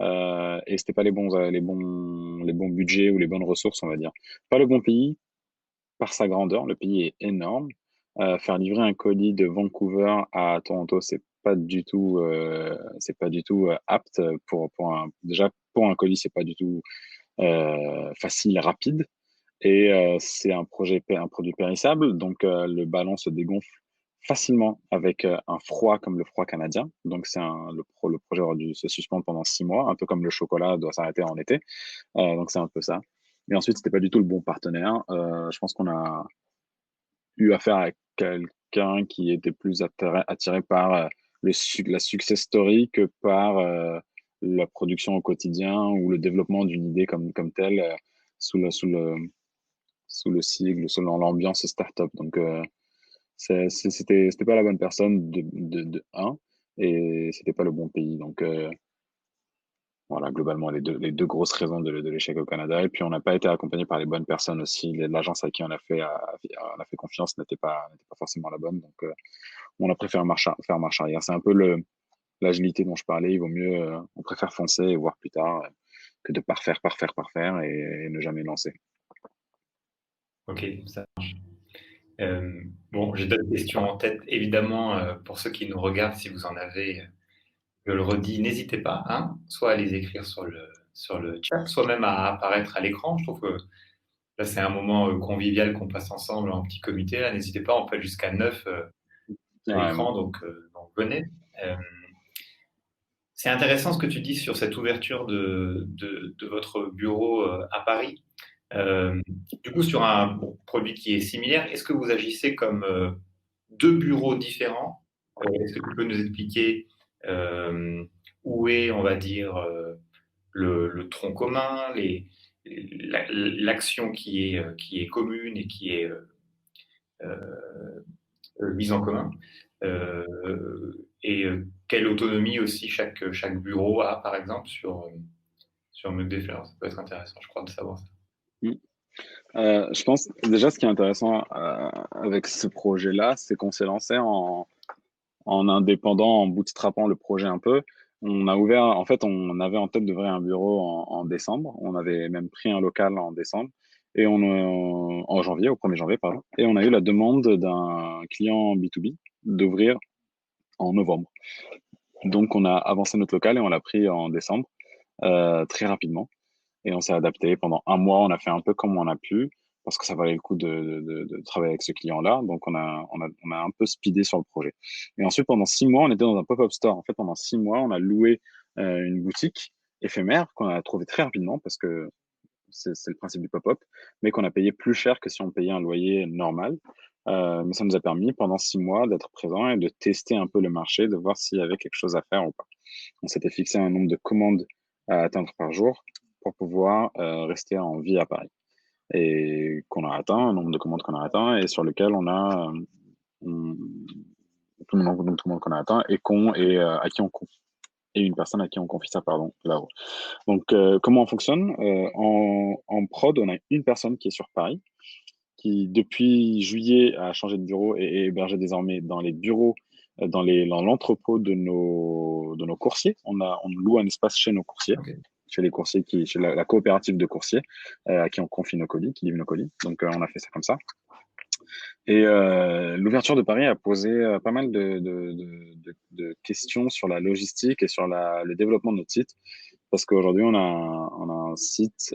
et c'était pas les bons budgets ou les bonnes ressources, on va dire. Pas le bon pays par sa grandeur, le pays est énorme. Faire livrer un colis de Vancouver à Toronto, c'est pas du tout apte déjà pour un colis, c'est pas du tout facile et rapide. Et c'est un produit périssable, donc le ballon se dégonfle facilement avec un froid comme le froid canadien. Donc le projet aurait dû se suspendre pendant 6 mois, un peu comme le chocolat doit s'arrêter en été. Donc c'est un peu ça. Et ensuite, c'était pas du tout le bon partenaire. Je pense qu'on a eu affaire à quelqu'un qui était plus attiré par la success story que par la production au quotidien ou le développement d'une idée comme telle sous le sigle, selon l'ambiance startup. Donc, c'était pas la bonne personne de un, et c'était pas le bon pays. Donc, voilà, globalement, les deux grosses raisons de l'échec au Canada. Et puis, on n'a pas été accompagné par les bonnes personnes aussi. L'agence à qui on a fait confiance n'était pas forcément la bonne. Donc, on a préféré faire marche arrière. C'est un peu l'agilité dont je parlais. Il vaut mieux, on préfère foncer et voir plus tard que de parfaire et ne jamais lancer. Ok, ça. Bon, j'ai d'autres questions en tête. Évidemment, pour ceux qui nous regardent, si vous en avez, je le redis, n'hésitez pas, hein, soit à les écrire sur le chat, soit même à apparaître à l'écran. Je trouve que là, c'est un moment convivial qu'on passe ensemble en petit comité. Là, n'hésitez pas, on peut être jusqu'à 9 à Carrément. l'écran, donc venez. Euh, c'est intéressant ce que tu dis sur cette ouverture de votre bureau à Paris. Euh, du coup, sur un produit qui est similaire, est-ce que vous agissez comme deux bureaux différents? Est-ce que tu peux nous expliquer euh, où est, on va dire, le tronc commun, l'action qui est commune et qui est mise en commun? Et quelle autonomie aussi chaque bureau a, par exemple, sur Mug des Fleurs. Ça peut être intéressant, je crois, de savoir ça. Mm. Je pense déjà ce qui est intéressant avec ce projet-là, c'est qu'on s'est lancé en indépendant, en bootstrappant le projet un peu. On a ouvert, en fait, on avait en tête d'ouvrir un bureau en décembre. On avait même pris un local en décembre et en janvier, au 1er janvier, pardon. Et on a eu la demande d'un client B2B d'ouvrir en novembre. Donc, on a avancé notre local et on l'a pris en décembre, très rapidement. Et on s'est adapté. Pendant un mois, on a fait un peu comme on a pu, parce que ça valait le coup de travailler avec ce client-là. Donc, on a un peu speedé sur le projet. Et ensuite, pendant 6 mois, on était dans un pop-up store. En fait, pendant 6 mois, on a loué une boutique éphémère qu'on a trouvée très rapidement, parce que c'est le principe du pop-up, mais qu'on a payé plus cher que si on payait un loyer normal. Mais ça nous a permis, pendant 6 mois, d'être présent et de tester un peu le marché, de voir s'il y avait quelque chose à faire ou pas. On s'était fixé un nombre de commandes à atteindre par jour pour pouvoir rester en vie à Paris. Et qu'on a atteint, un nombre de commandes qu'on a atteint et sur lequel on- tout le monde qu'on a atteint et à qui on confie. et une personne à qui on confie ça, pardon, là-haut. Donc, comment on fonctionne? En prod, on a une personne qui est sur Paris, qui depuis juillet a changé de bureau et est hébergé désormais dans les bureaux, dans l'entrepôt de nos coursiers. On loue un espace chez nos coursiers, Ok. chez les coursiers chez la coopérative de coursiers, à qui on confie nos colis, qui livrent nos colis. Donc, on a fait ça comme ça. Et l'ouverture de Paris a posé pas mal de questions sur la logistique et sur le développement de notre site. Parce qu'aujourd'hui, on a un site,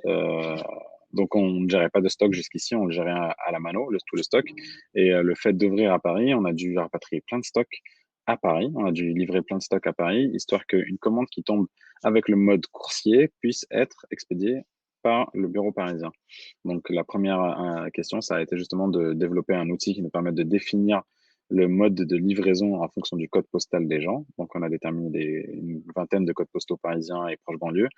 donc on ne gérait pas de stock jusqu'ici, on le gérait à la mano, tout le stock. Et le fait d'ouvrir à Paris, on a dû rapatrier plein de stocks à Paris, on a dû livrer plein de stocks à Paris, histoire qu'une commande qui tombe avec le mode coursier puisse être expédiée par le bureau parisien. Donc la première question, ça a été justement de développer un outil qui nous permette de définir le mode de livraison en fonction du code postal des gens. Donc on a déterminé une vingtaine de codes postaux parisiens et proches banlieues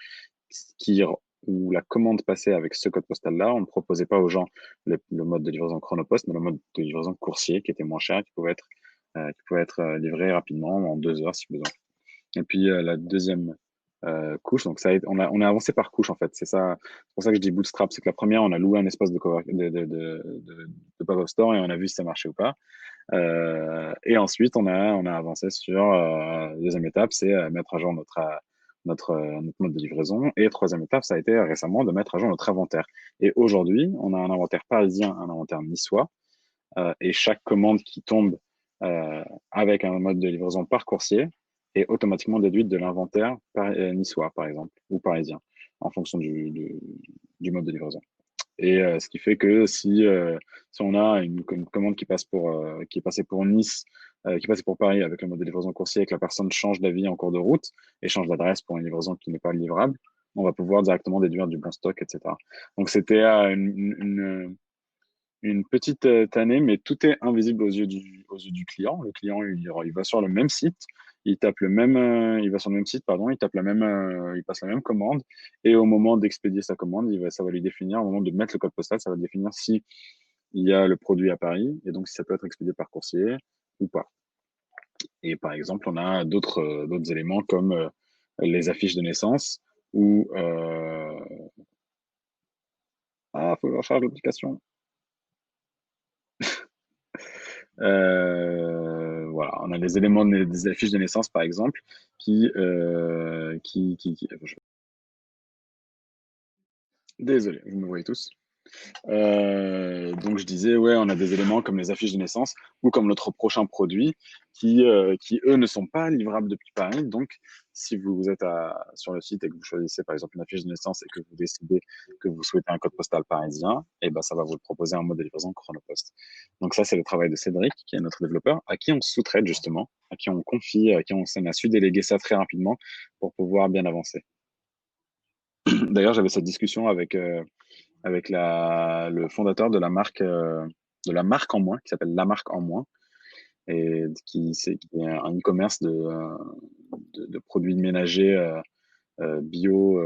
qui, où la commande passait avec ce code postal-là. On ne proposait pas aux gens le mode de livraison chronopost, mais le mode de livraison coursier qui était moins cher, qui pouvait être livré rapidement en 2 heures si besoin. Et puis la deuxième couche, donc on a avancé par couche en fait. C'est pour ça que je dis bootstrap, c'est que la première, on a loué un espace de pop-up store et on a vu si ça marchait ou pas. Et ensuite, on a avancé sur la deuxième étape, c'est mettre à jour notre mode de livraison. Et troisième étape, ça a été récemment de mettre à jour notre inventaire. Et aujourd'hui, on a un inventaire parisien, un inventaire niçois, et chaque commande qui tombe avec un mode de livraison par coursier est automatiquement déduite de l'inventaire niçois, par exemple, ou parisien, en fonction du mode de livraison. Et ce qui fait que si on a une commande qui est passée pour Nice, qui est passée pour Paris avec le mode de livraison coursier et que la personne change d'avis en cours de route et change d'adresse pour une livraison qui n'est pas livrable, on va pouvoir directement déduire du bon stock, etc. Donc c'était une petite tannée, mais tout est invisible aux yeux du client. Le client, il va sur le même site, il va sur le même site, pardon, il passe la même commande, et au moment d'expédier sa commande, ça va lui définir, au moment de mettre le code postal, ça va définir si il y a le produit à Paris, et donc si ça peut être expédié par coursier ou pas. Et par exemple, on a d'autres éléments comme les affiches de naissance, ou faut faire l'application. Voilà, on a des éléments des affiches de naissance, par exemple, désolé, vous me voyez tous. Donc je disais, ouais, on a des éléments comme les affiches de naissance ou comme notre prochain produit qui eux, ne sont pas livrables depuis Paris. Donc, si vous êtes sur le site et que vous choisissez par exemple une affiche de naissance et que vous décidez que vous souhaitez un code postal parisien, et ben ça va vous proposer un mode de livraison chronopost. Donc ça, c'est le travail de Cédric, qui est notre développeur, à qui on sous-traite justement, à qui on confie, à qui on a su déléguer ça très rapidement pour pouvoir bien avancer. D'ailleurs, j'avais cette discussion avec le fondateur de la marque en moins, qui s'appelle La Marque en moins, et qui est un e-commerce de produits ménagers bio,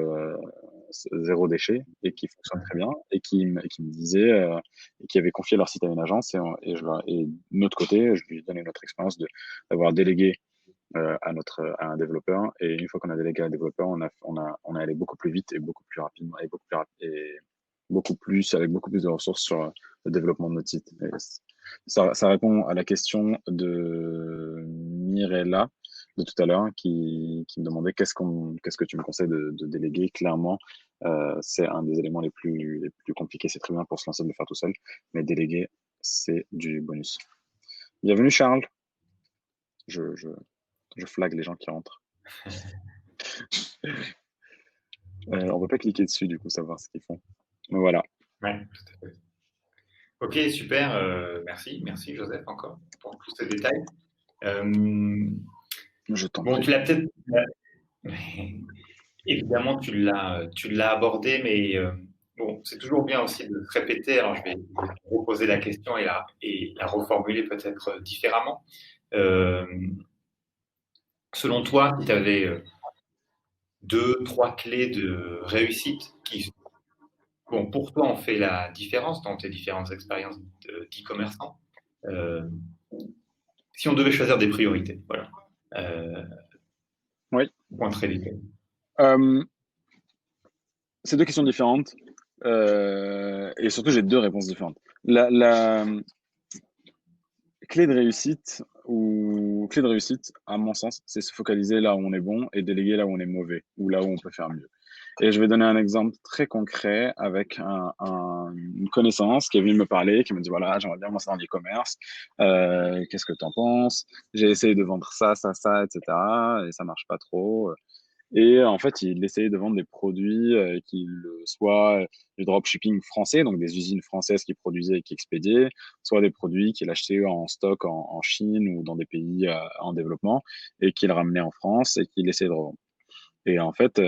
zéro déchet, et qui fonctionne très bien, et qui me disait, et qui avait confié leur site à une agence, et de notre côté, je lui ai donné notre expérience d'avoir délégué à un développeur, et une fois qu'on a délégué à un développeur, on est allé beaucoup plus vite et beaucoup plus rapidement, et beaucoup plus, avec beaucoup plus de ressources sur le développement de notre site. Et ça répond à la question de Mirella de tout à l'heure qui me demandait qu'est-ce que tu me conseilles de déléguer. Clairement, c'est un des éléments les plus compliqués. C'est très bien pour se lancer de le faire tout seul, mais déléguer, c'est du bonus. Bienvenue Charles. Je, je, je flag les gens qui rentrent. On peut pas cliquer dessus, du coup, savoir ce qu'ils font. Mais voilà. Ouais, tout à fait. Ok, super. Merci Joseph encore pour tous ces détails. Je t'en Bon, prie. tu l'as peut-être évidemment tu l'as abordé, mais bon, c'est toujours bien aussi de se répéter. Alors je vais te reposer la question et la reformuler peut-être différemment. Euh, Selon toi, si tu avais deux, trois clés de réussite qui, bon, pour toi, ont fait la différence dans tes différentes expériences d'e-commerçant, euh, si on devait choisir des priorités, voilà. Euh, Oui. Point très détaillé. Euh, c'est deux questions différentes. Et surtout, j'ai deux réponses différentes. La clé de réussite, à mon sens, c'est se focaliser là où on est bon et déléguer là où on est mauvais ou là où on peut faire mieux. Et je vais donner un exemple très concret avec une connaissance qui est venue me parler, qui m'a dit, voilà, j'aimerais bien me lancer dans l'e-commerce. Qu'est-ce que tu en penses? J'ai essayé de vendre ça, etc. Et ça marche pas trop. Et en fait, il essayait de vendre des produits soient du dropshipping français, donc des usines françaises qui produisaient et qui expédiaient, soit des produits qu'il achetait en stock en Chine ou dans des pays en développement et qu'il ramenait en France et qu'il essayait de revendre. Et en fait,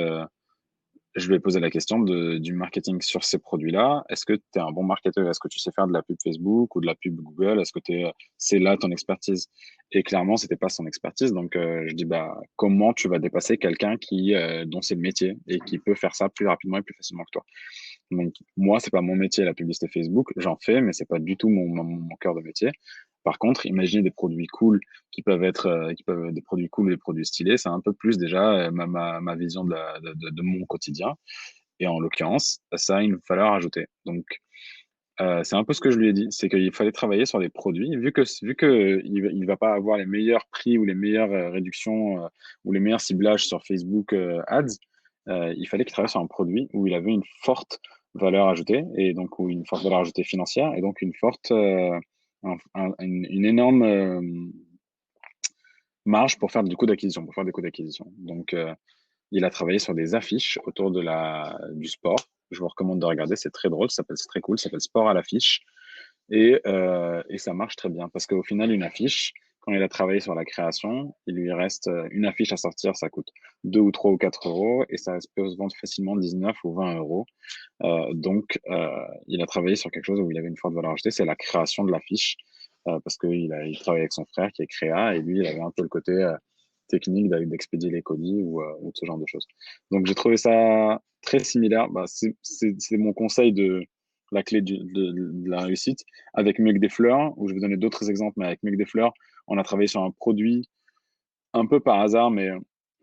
je lui ai posé la question du marketing sur ces produits-là. Est-ce que tu es un bon marketeur? Est-ce que tu sais faire de la pub Facebook ou de la pub Google? Est-ce que c'est là ton expertise? Et clairement, c'était pas son expertise. Donc, je dis, bah, comment tu vas dépasser quelqu'un dont c'est le métier et qui peut faire ça plus rapidement et plus facilement que toi? Donc, moi, c'est pas mon métier, la publicité Facebook. J'en fais, mais c'est pas du tout mon cœur de métier. Par contre, imaginez des produits cool qui peuvent des produits cool, des produits stylés. C'est un peu plus déjà ma vision de mon quotidien. Et en l'occurrence, ça a une valeur ajoutée. Donc, c'est un peu ce que je lui ai dit, c'est qu'il fallait travailler sur des produits, vu que il va pas avoir les meilleurs prix ou les meilleures réductions ou les meilleurs ciblages sur Facebook Ads, il fallait qu'il travaille sur un produit où il avait une forte valeur ajoutée et donc ou une forte valeur ajoutée financière et donc une énorme marge pour faire du coût d'acquisition, pour faire des coûts d'acquisition. Donc, il a travaillé sur des affiches autour du sport. Je vous recommande de regarder, c'est très drôle, c'est très cool, ça s'appelle Sport à l'affiche. Et ça marche très bien parce qu'au final, une affiche, quand il a travaillé sur la création, il lui reste une affiche à sortir, ça coûte 2 ou 3 ou 4 euros et ça peut se vendre facilement 19 ou 20 euros. Donc, il a travaillé sur quelque chose où il avait une forte valeur ajoutée, c'est la création de l'affiche parce il travaille avec son frère qui est créa et lui, il avait un peu le côté technique d'expédier les colis ou de ce genre de choses. Donc, j'ai trouvé ça très similaire. Bah, c'est mon conseil de la clé de la réussite. Avec Mec des Fleurs, où je vais donner d'autres exemples, mais avec Mec des Fleurs, on a travaillé sur un produit un peu par hasard, mais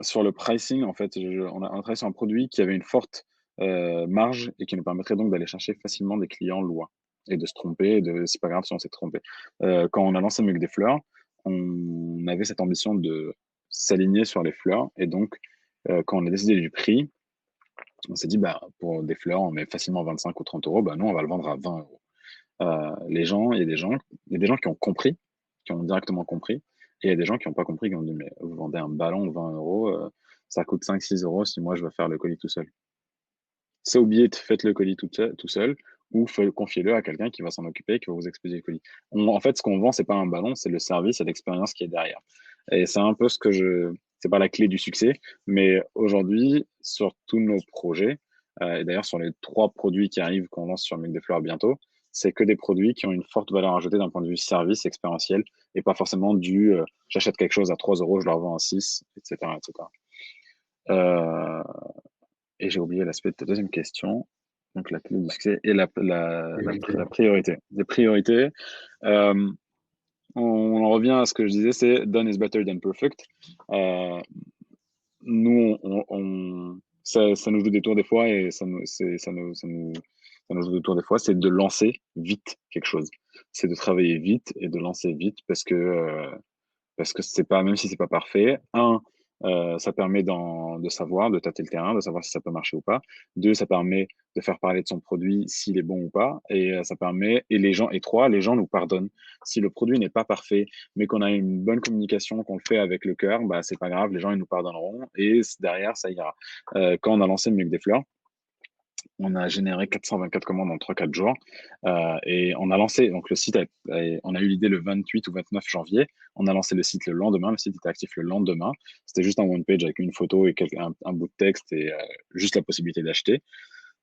sur le pricing, en fait, on a travaillé sur un produit qui avait une forte marge et qui nous permettrait donc d'aller chercher facilement des clients loin et de se tromper, c'est pas grave si on s'est trompé. Quand on a lancé Mec des Fleurs, on avait cette ambition de s'aligner sur les fleurs et donc quand on a décidé du prix, on s'est dit bah pour des fleurs on met facilement 25 ou 30 euros, bah nous on va le vendre à 20 euros. Les gens, il y a des gens qui ont compris, qui ont directement compris, et il y a des gens qui n'ont pas compris, qui ont dit, mais vous vendez un ballon 20 euros, ça coûte 5-6 euros si moi je veux faire le colis tout seul. C'est oublié, faites le colis tout seul ou confiez-le à quelqu'un qui va s'en occuper, qui va vous expédier le colis. En fait, ce qu'on vend, c'est pas un ballon, c'est le service et l'expérience qui est derrière. Et c'est un peu c'est pas la clé du succès, mais aujourd'hui, sur tous nos projets, et d'ailleurs sur les 3 produits qui arrivent qu'on lance sur Mec des Fleurs bientôt, c'est que des produits qui ont une forte valeur ajoutée d'un point de vue service expérientiel et pas forcément j'achète quelque chose à 3 euros, je le revends à 6, etc., etc. Euh, et j'ai oublié l'aspect de ta deuxième question. Donc, la clé du succès et la priorité. Les priorités, euh, on en revient à ce que je disais, c'est done is better than perfect. Euh, nous, ça nous joue des tours des fois et ça nous joue des tours des fois, c'est de lancer vite quelque chose. C'est de travailler vite et de lancer vite parce que c'est pas, même si c'est pas parfait, ça permet de savoir, de tâter le terrain, de savoir si ça peut marcher ou pas. Deux, ça permet de faire parler de son produit s'il est bon ou pas. Et trois, les gens nous pardonnent. Si le produit n'est pas parfait, mais qu'on a une bonne communication, qu'on le fait avec le cœur, bah, c'est pas grave, les gens, ils nous pardonneront. Et derrière, ça ira. Quand on a lancé Mieux que des fleurs, on a généré 424 commandes en 3-4 jours. Et on a lancé, donc le site, on a eu l'idée le 28 ou 29 janvier. On a lancé le site le lendemain. Le site était actif le lendemain. C'était juste un one page avec une photo et un bout de texte et juste la possibilité d'acheter.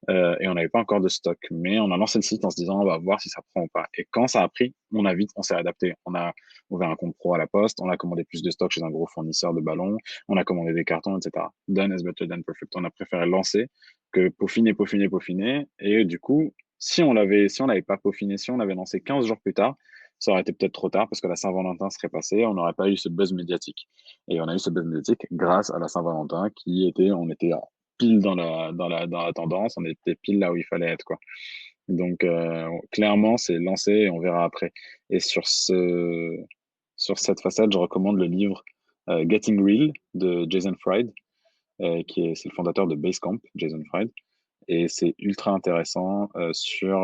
Et on n'avait pas encore de stock. Mais on a lancé le site en se disant, on va voir si ça prend ou pas. Et quand ça a pris, on s'est adapté. On a ouvert un compte pro à la poste, on a commandé plus de stock chez un gros fournisseur de ballons, on a commandé des cartons, etc. Done is better than perfect. On a préféré lancer que peaufiner, peaufiner, peaufiner. Et du coup, si on l'avait pas peaufiné, si on l'avait lancé 15 jours plus tard, ça aurait été peut-être trop tard parce que la Saint-Valentin serait passée, on n'aurait pas eu ce buzz médiatique. Et on a eu ce buzz médiatique grâce à la Saint-Valentin on était pile dans la tendance, on était pile là où il fallait être, quoi. Donc, clairement, c'est lancé et on verra après. Et sur cette facette, je recommande le livre Getting Real de Jason Fried, c'est le fondateur de Basecamp, Jason Fried. Et c'est ultra intéressant sur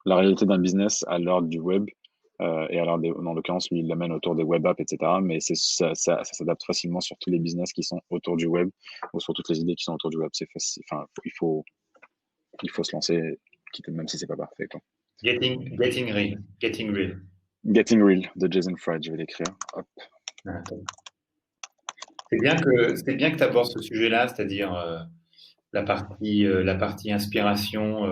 la réalité d'un business à l'heure du web. Et alors, en l'occurrence, lui, il l'amène autour des web apps, etc. Mais ça s'adapte facilement sur tous les business qui sont autour du web ou sur toutes les idées qui sont autour du web. C'est facile. Enfin, il faut se lancer, même si c'est pas parfait, quoi. Getting real. Getting real. Getting Real de Jason Fried, je vais l'écrire. Hop. Ah, c'est bien que tu abordes ce sujet-là, c'est-à-dire la partie inspiration,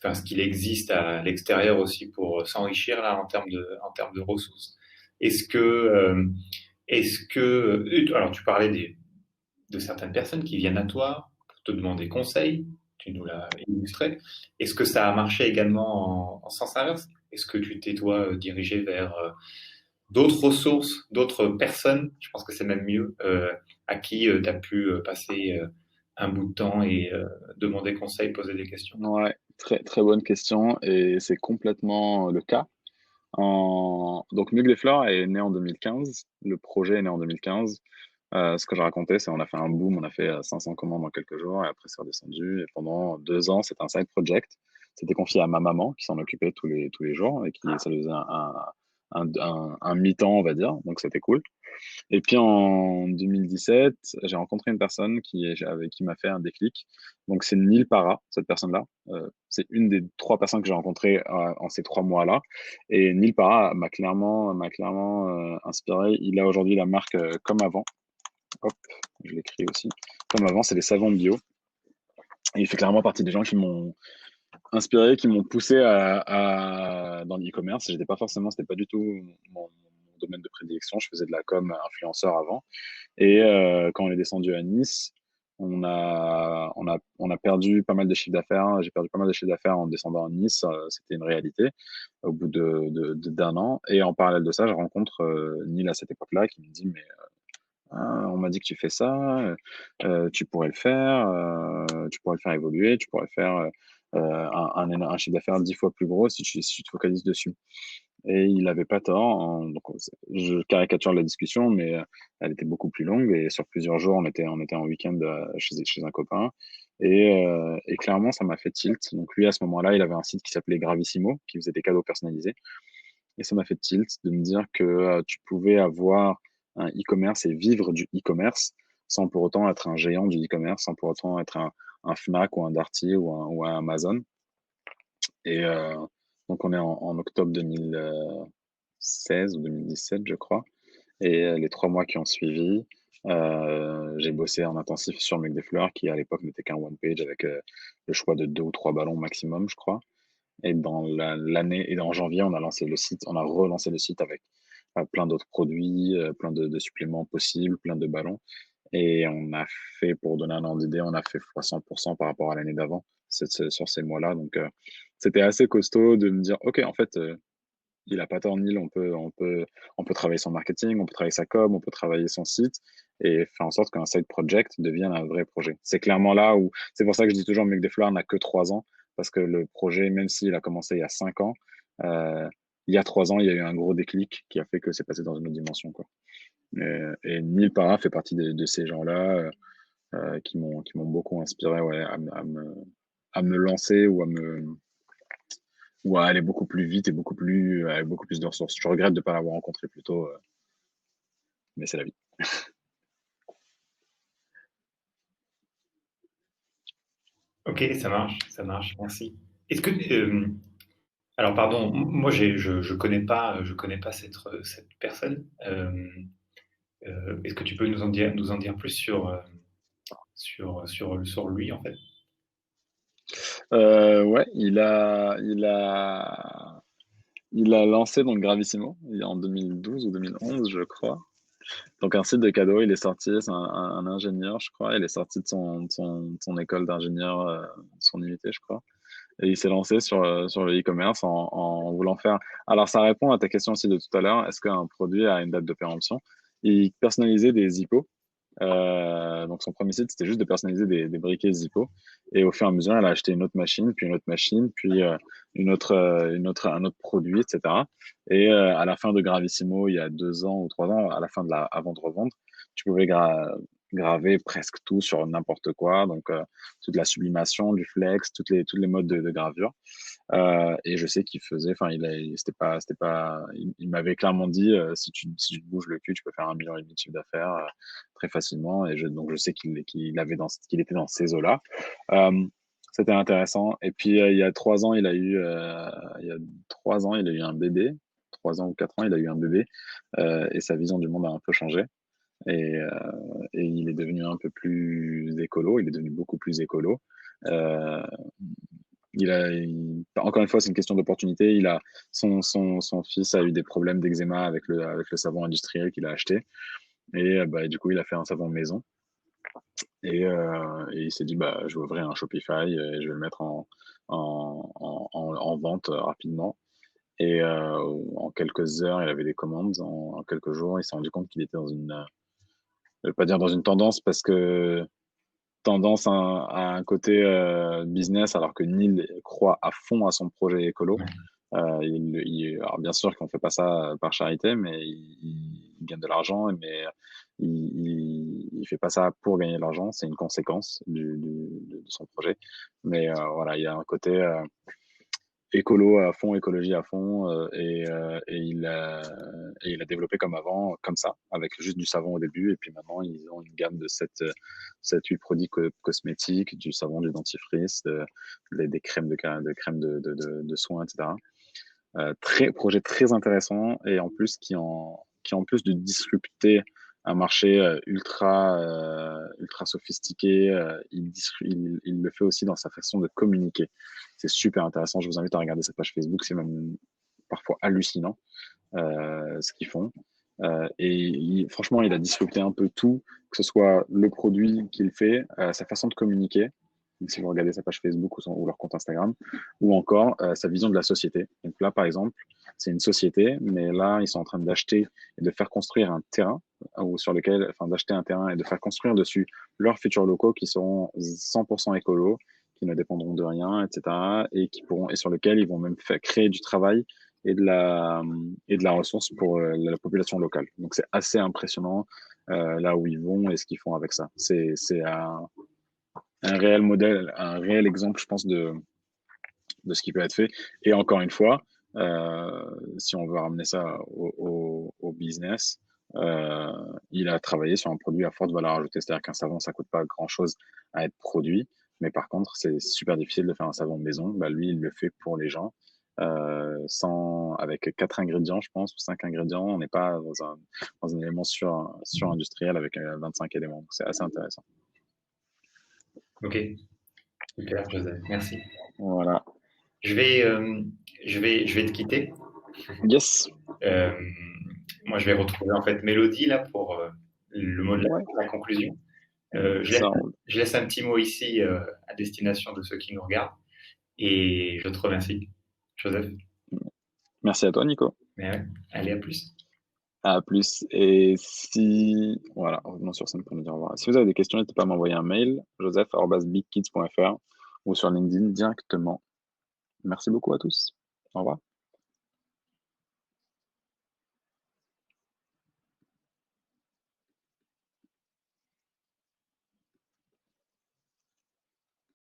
enfin, ce qu'il existe à l'extérieur aussi pour s'enrichir là en termes de ressources. Est-ce que, alors tu parlais de certaines personnes qui viennent à toi pour te demander conseil, tu nous l'as illustré. Est-ce que ça a marché également en sens inverse? Est-ce que tu t'es toi dirigé vers d'autres ressources, d'autres personnes, je pense que c'est même mieux, à qui tu as pu passer un bout de temps et demander conseil, poser des questions. Ouais, très, très bonne question. Et c'est complètement le cas. Donc, Mug les Fleurs est né en 2015. Le projet est né en 2015. Ce que je racontais, c'est on a fait un boom, on a fait 500 commandes en quelques jours et après c'est redescendu. Et pendant 2 ans, c'était un side project. C'était confié à ma maman qui s'en occupait tous les jours et ça lui faisait un mi-temps, on va dire. Donc c'était cool. Et puis en 2017, j'ai rencontré une personne qui m'a fait un déclic. Donc c'est Neil Para, cette personne-là. C'est une des 3 personnes que j'ai rencontrées en ces 3 mois-là. Et Neil Para m'a clairement inspiré. Il a aujourd'hui la marque Comme Avant. Hop, je l'écris aussi. Comme Avant, c'est des savons bio. Et il fait clairement partie des gens qui m'ont inspiré, qui m'ont poussé dans l'e-commerce. C'était pas du tout mon domaine de prédilection. Je faisais de la com influenceur avant. Et quand on est descendu à Nice, on a perdu pas mal de chiffre d'affaires. J'ai perdu pas mal de chiffre d'affaires en descendant à Nice. C'était une réalité au bout d'un an. Et en parallèle de ça, je rencontre Neil à cette époque-là qui me dit, mais on m'a dit que tu fais ça, tu pourrais le faire évoluer, tu pourrais le faire un chiffre d'affaires 10 fois plus gros si tu te focalises dessus. Et il avait pas tort. Donc, je caricature la discussion, mais elle était beaucoup plus longue. Et sur plusieurs jours, on était en week-end chez un copain. Et clairement, ça m'a fait tilt. Donc lui, à ce moment-là, il avait un site qui s'appelait Gravissimo, qui faisait des cadeaux personnalisés. Et ça m'a fait tilt de me dire que tu pouvais avoir un e-commerce et vivre du e-commerce sans pour autant être un géant du e-commerce, sans pour autant être un Fnac ou un Darty ou un Amazon. Et donc, on est en octobre 2016 ou 2017, je crois. Et les 3 mois qui ont suivi, j'ai bossé en intensif sur Mec des Fleurs, qui à l'époque n'était qu'un one page avec le choix de 2 ou 3 ballons maximum, je crois. Et et en janvier, on a relancé le site avec plein d'autres produits, plein de suppléments possibles, plein de ballons. Et on a fait, pour donner un ordre d'idée, on a fait fois 100% par rapport à l'année d'avant sur ces mois-là. Donc, c'était assez costaud de me dire, OK, en fait, il a pas tort, Neil, on peut travailler son marketing, on peut travailler sa com, on peut travailler son site et faire en sorte qu'un side project devienne un vrai projet. C'est clairement là où, c'est pour ça que je dis toujours, Mec des Fleurs n'a que 3 ans parce que le projet, même s'il a commencé il y a 5 ans, euh, il y a 3 ans, il y a eu un gros déclic qui a fait que c'est passé dans une autre dimension, quoi. Et Neil Para fait partie de ces gens-là qui m'ont beaucoup inspiré, ouais, à me lancer ou à aller beaucoup plus vite et avec beaucoup plus de ressources. Je regrette de ne pas l'avoir rencontré plus tôt, mais c'est la vie. Ok, ça marche, merci. Est-ce que, alors pardon, moi je connais pas cette personne. Est-ce que tu peux nous en dire plus sur lui en fait? Ouais, il a lancé donc Gravissimo en 2012 ou 2011, je crois. Donc un site de cadeaux, il est sorti, c'est un ingénieur, je crois. Il est sorti de son école d'ingénieur, son unité, je crois. et il s'est lancé sur le e-commerce en voulant faire. Alors, ça répond à ta question aussi de tout à l'heure. Est-ce qu'un produit a une date de péremption? Il personnalisait des Zippo. Donc son premier site, c'était juste de personnaliser des briquets Zippo. Et au fur et à mesure, elle a acheté une autre machine, puis une autre machine, puis un autre produit, etc. Et à la fin de Gravissimo, il y a 2 ans ou 3 ans, à la fin avant de revendre, tu pouvais graver presque tout sur n'importe quoi. Donc toute la sublimation, du flex, toutes les modes de gravure. Et je sais qu'il faisait, enfin, c'était pas, il m'avait clairement dit, si tu te bouges le cul, tu peux faire 1,5 million de chiffre d'affaires très facilement. Donc je sais qu'il était dans ces eaux-là. Euh, C'était intéressant. Et puis il y a 3 ans, il y a 3 ans, il a eu un bébé. 3 ans ou 4 ans, il a eu un bébé, et sa vision du monde a un peu changé. Et, euh, et il est devenu un peu plus écolo. Il est devenu beaucoup plus écolo. Euh, Encore une fois, c'est une question d'opportunité. Son fils a eu des problèmes d'eczéma avec le savon industriel qu'il a acheté. Et bah, du coup, il a fait un savon maison. Et il s'est dit, bah, je vais ouvrir un Shopify et je vais le mettre en vente rapidement. Et en quelques heures, il avait des commandes. En quelques jours, il s'est rendu compte qu'il était je vais pas dire dans une tendance, parce que tendance à un côté business, alors que Neil croit à fond à son projet écolo. Ouais. Alors bien sûr qu'on fait pas ça par charité, mais il gagne de l'argent, mais il fait pas ça pour gagner de l'argent, c'est une conséquence de son projet. Mais voilà, il y a un côté écolo à fond, écologie à fond, et il a développé comme avant, comme ça, avec juste du savon au début, et puis maintenant ils ont une gamme de 7 8 produits cosmétiques, du savon, du dentifrice, des crèmes de soins, etc. Projet très intéressant, et en plus qui en plus de disrupter un marché ultra sophistiqué, il le fait aussi dans sa façon de communiquer. C'est super intéressant. Je vous invite à regarder sa page Facebook. C'est même parfois hallucinant ce qu'ils font. Franchement, il a disrupté un peu tout, que ce soit le produit qu'il fait, sa façon de communiquer, si vous regardez sa page Facebook ou leur compte Instagram, ou encore sa vision de la société. Donc là, par exemple, c'est une société, mais là, ils sont en train d'acheter et de faire construire un terrain, d'acheter un terrain et de faire construire dessus leurs futurs locaux qui seront 100% écolos, qui ne dépendront de rien, etc., et sur lesquels ils vont même créer du travail et de la ressource pour la population locale. Donc c'est assez impressionnant là où ils vont et ce qu'ils font avec ça. C'est un réel modèle, un réel exemple, je pense, de ce qui peut être fait. Et encore une fois, si on veut ramener ça au business, il a travaillé sur un produit à forte valeur ajoutée. C'est-à-dire qu'un savon, ça coûte pas grand-chose à être produit. Mais par contre, c'est super difficile de faire un savon maison. Bah, lui, il le fait pour les gens. Avec 4 ingrédients, je pense, ou 5 ingrédients. On n'est pas dans un élément sur-industriel avec 25 éléments. Donc, c'est assez intéressant. Ok, super, Joseph, merci. Voilà. Je vais, je vais te quitter. Yes. Euh, Moi, je vais retrouver en fait Mélodie là pour le mot de Ouais. la conclusion. Ça, Je laisse un petit mot ici à destination de ceux qui nous regardent et je te remercie, Joseph. merci à toi, Nico. Mais ouais, allez, à plus. À plus. Et si, voilà, revenons sur scène pour nous dire au revoir. Si vous avez des questions, n'hésitez pas à m'envoyer un mail, joseph@bigkids.fr, ou sur LinkedIn directement. Merci beaucoup à tous. Au revoir.